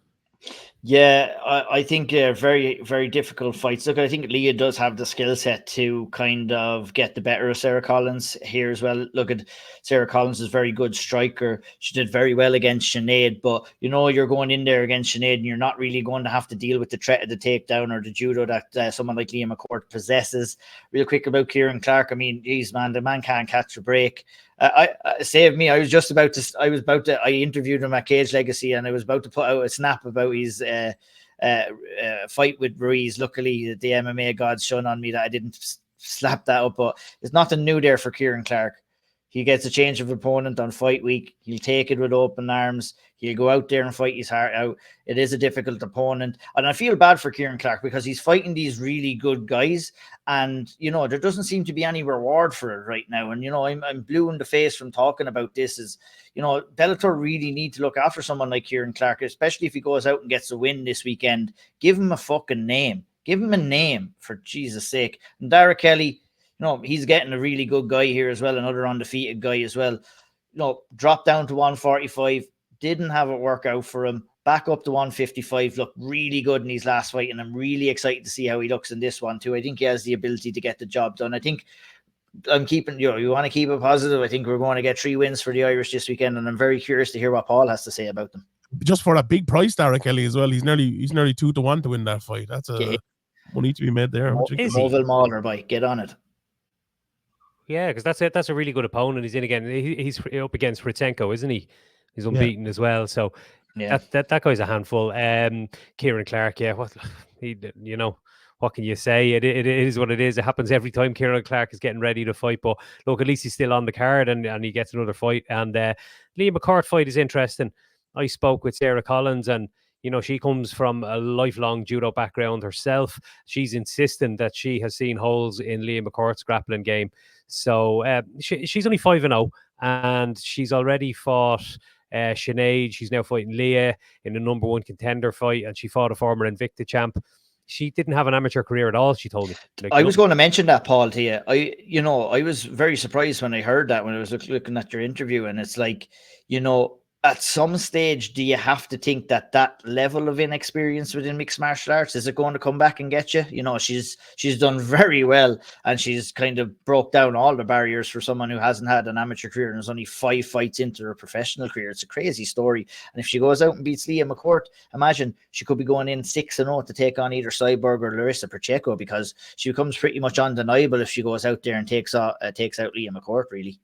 [SPEAKER 1] Yeah, I think very, very difficult fights. Look, I think Leah does have the skill set to kind of get the better of Sarah Collins here as well. Look at Sarah Collins is a very good striker. She did very well against Sinead, but you know, you're going in there against Sinead and you're not really going to have to deal with the threat of the takedown or the judo that someone like Leah McCourt possesses. Real quick about Kieran Clark. I mean, geez, man, the man can't catch a break. I save me. I interviewed him at Cage Legacy, and I was about to put out a snap about his fight with Ruiz. Luckily, the MMA gods shone on me that I didn't slap that up. But there's nothing new there for Kieran Clark. He gets a change of opponent on fight week. He'll take it with open arms. He'll go out there and fight his heart out. It is a difficult opponent. And I feel bad for Kieran Clark because he's fighting these really good guys. And, you know, there doesn't seem to be any reward for it right now. And, you know, I'm blue in the face from talking about this. Is, you know, Bellator really need to look after someone like Kieran Clark, especially if he goes out and gets a win this weekend. Give him a fucking name. Give him a name, for Jesus' sake. And Dara Kelly, no, he's getting a really good guy here as well, another undefeated guy as well. No, dropped down to 145, didn't have it work out for him. Back up to 155, looked really good in his last fight, and I'm really excited to see how he looks in this one too. I think he has the ability to get the job done. I think I'm keeping, you know, you want to keep it positive. I think we're going to get 3 wins for the Irish this weekend, and I'm very curious to hear what Paul has to say about them.
[SPEAKER 2] Just for a big price, Darren Kelly as well. He's nearly 2-1 to win that fight. That's money to be made there.
[SPEAKER 1] Movil Mauler, boy, get on it.
[SPEAKER 3] Yeah, because that's it. That's a really good opponent. He's in again. He's up against Ritsenko, isn't he? He's unbeaten as well. So that guy's a handful. Kieran Clark, what can you say? It is what it is. It happens every time Kieran Clark is getting ready to fight. But look, at least he's still on the card and he gets another fight. And Liam McCourt fight is interesting. I spoke with Sarah Collins, and you know, she comes from a lifelong judo background herself. She's insisting that she has seen holes in Liam McCourt's grappling game. So she's only 5-0, and she's already fought Sinead. She's now fighting Leah in the number 1 contender fight, and she fought a former Invicta champ. She didn't have an amateur career at all, she told me.
[SPEAKER 1] I was going to mention that, Paul, to you. I was very surprised when I heard that, when I was looking at your interview, and it's like, you know, at some stage, do you have to think that that level of inexperience within mixed martial arts, is it going to come back and get you? You know, she's done very well, and she's kind of broke down all the barriers for someone who hasn't had an amateur career and is only 5 fights into her professional career. It's a crazy story. And if she goes out and beats Leah McCourt, imagine she could be going in 6-0 to take on either Cyborg or Larissa Pacheco, because she becomes pretty much undeniable if she goes out there and takes out Leah McCourt, really.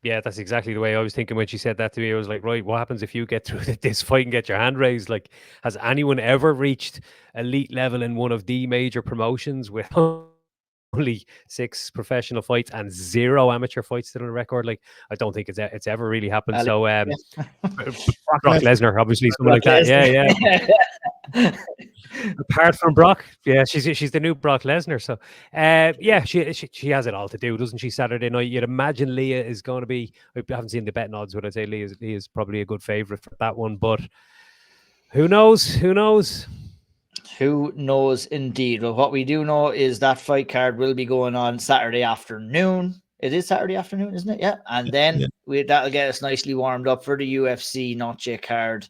[SPEAKER 3] Yeah, that's exactly the way I was thinking when she said that to me. I was like, right, what happens if you get through this fight and get your hand raised? Like, has anyone ever reached elite level in one of the major promotions with only 6 professional fights and 0 amateur fights to the record? Like, I don't think it's ever really happened. So, Brock Lesnar, obviously, someone like that. Yeah. Apart from Brock, yeah, she's the new Brock Lesnar. So, yeah, she has it all to do, doesn't she? Saturday night, you'd imagine Leah is going to be. I haven't seen the betting odds, but I'd say Leah is probably a good favorite for that one. But who knows? Who knows?
[SPEAKER 1] Who knows indeed? Well, what we do know is that fight card will be going on Saturday afternoon. It is Saturday afternoon, isn't it? Yeah. And then that'll get us nicely warmed up for the UFC Noche card,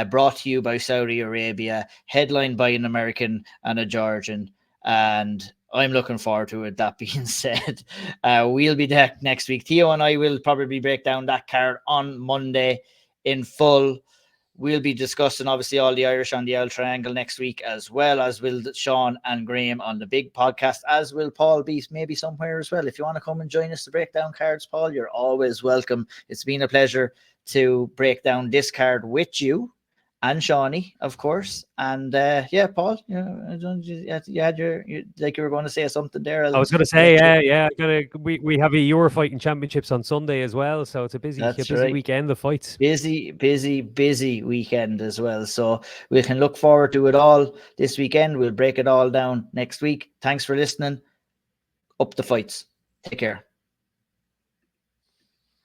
[SPEAKER 1] brought to you by Saudi Arabia, headlined by an American and a Georgian. And I'm looking forward to it. That being said, we'll be back next week. Theo and I will probably break down that card on Monday in full. We'll be discussing, obviously, all the Irish on the L Triangle next week, as well as will Sean and Graham on the big podcast, as will Paul be maybe somewhere as well. If you want to come and join us to break down cards, Paul, you're always welcome. It's been a pleasure to break down this card with you and Shawnee, of course. And yeah, Paul, you had like you were going to say something there.
[SPEAKER 3] I was going to say, yeah. We have a Euro Fighting Championships on Sunday as well, so it's a busy weekend of fights.
[SPEAKER 1] Busy weekend as well. So we can look forward to it all this weekend. We'll break it all down next week. Thanks for listening. Up the fights. Take care.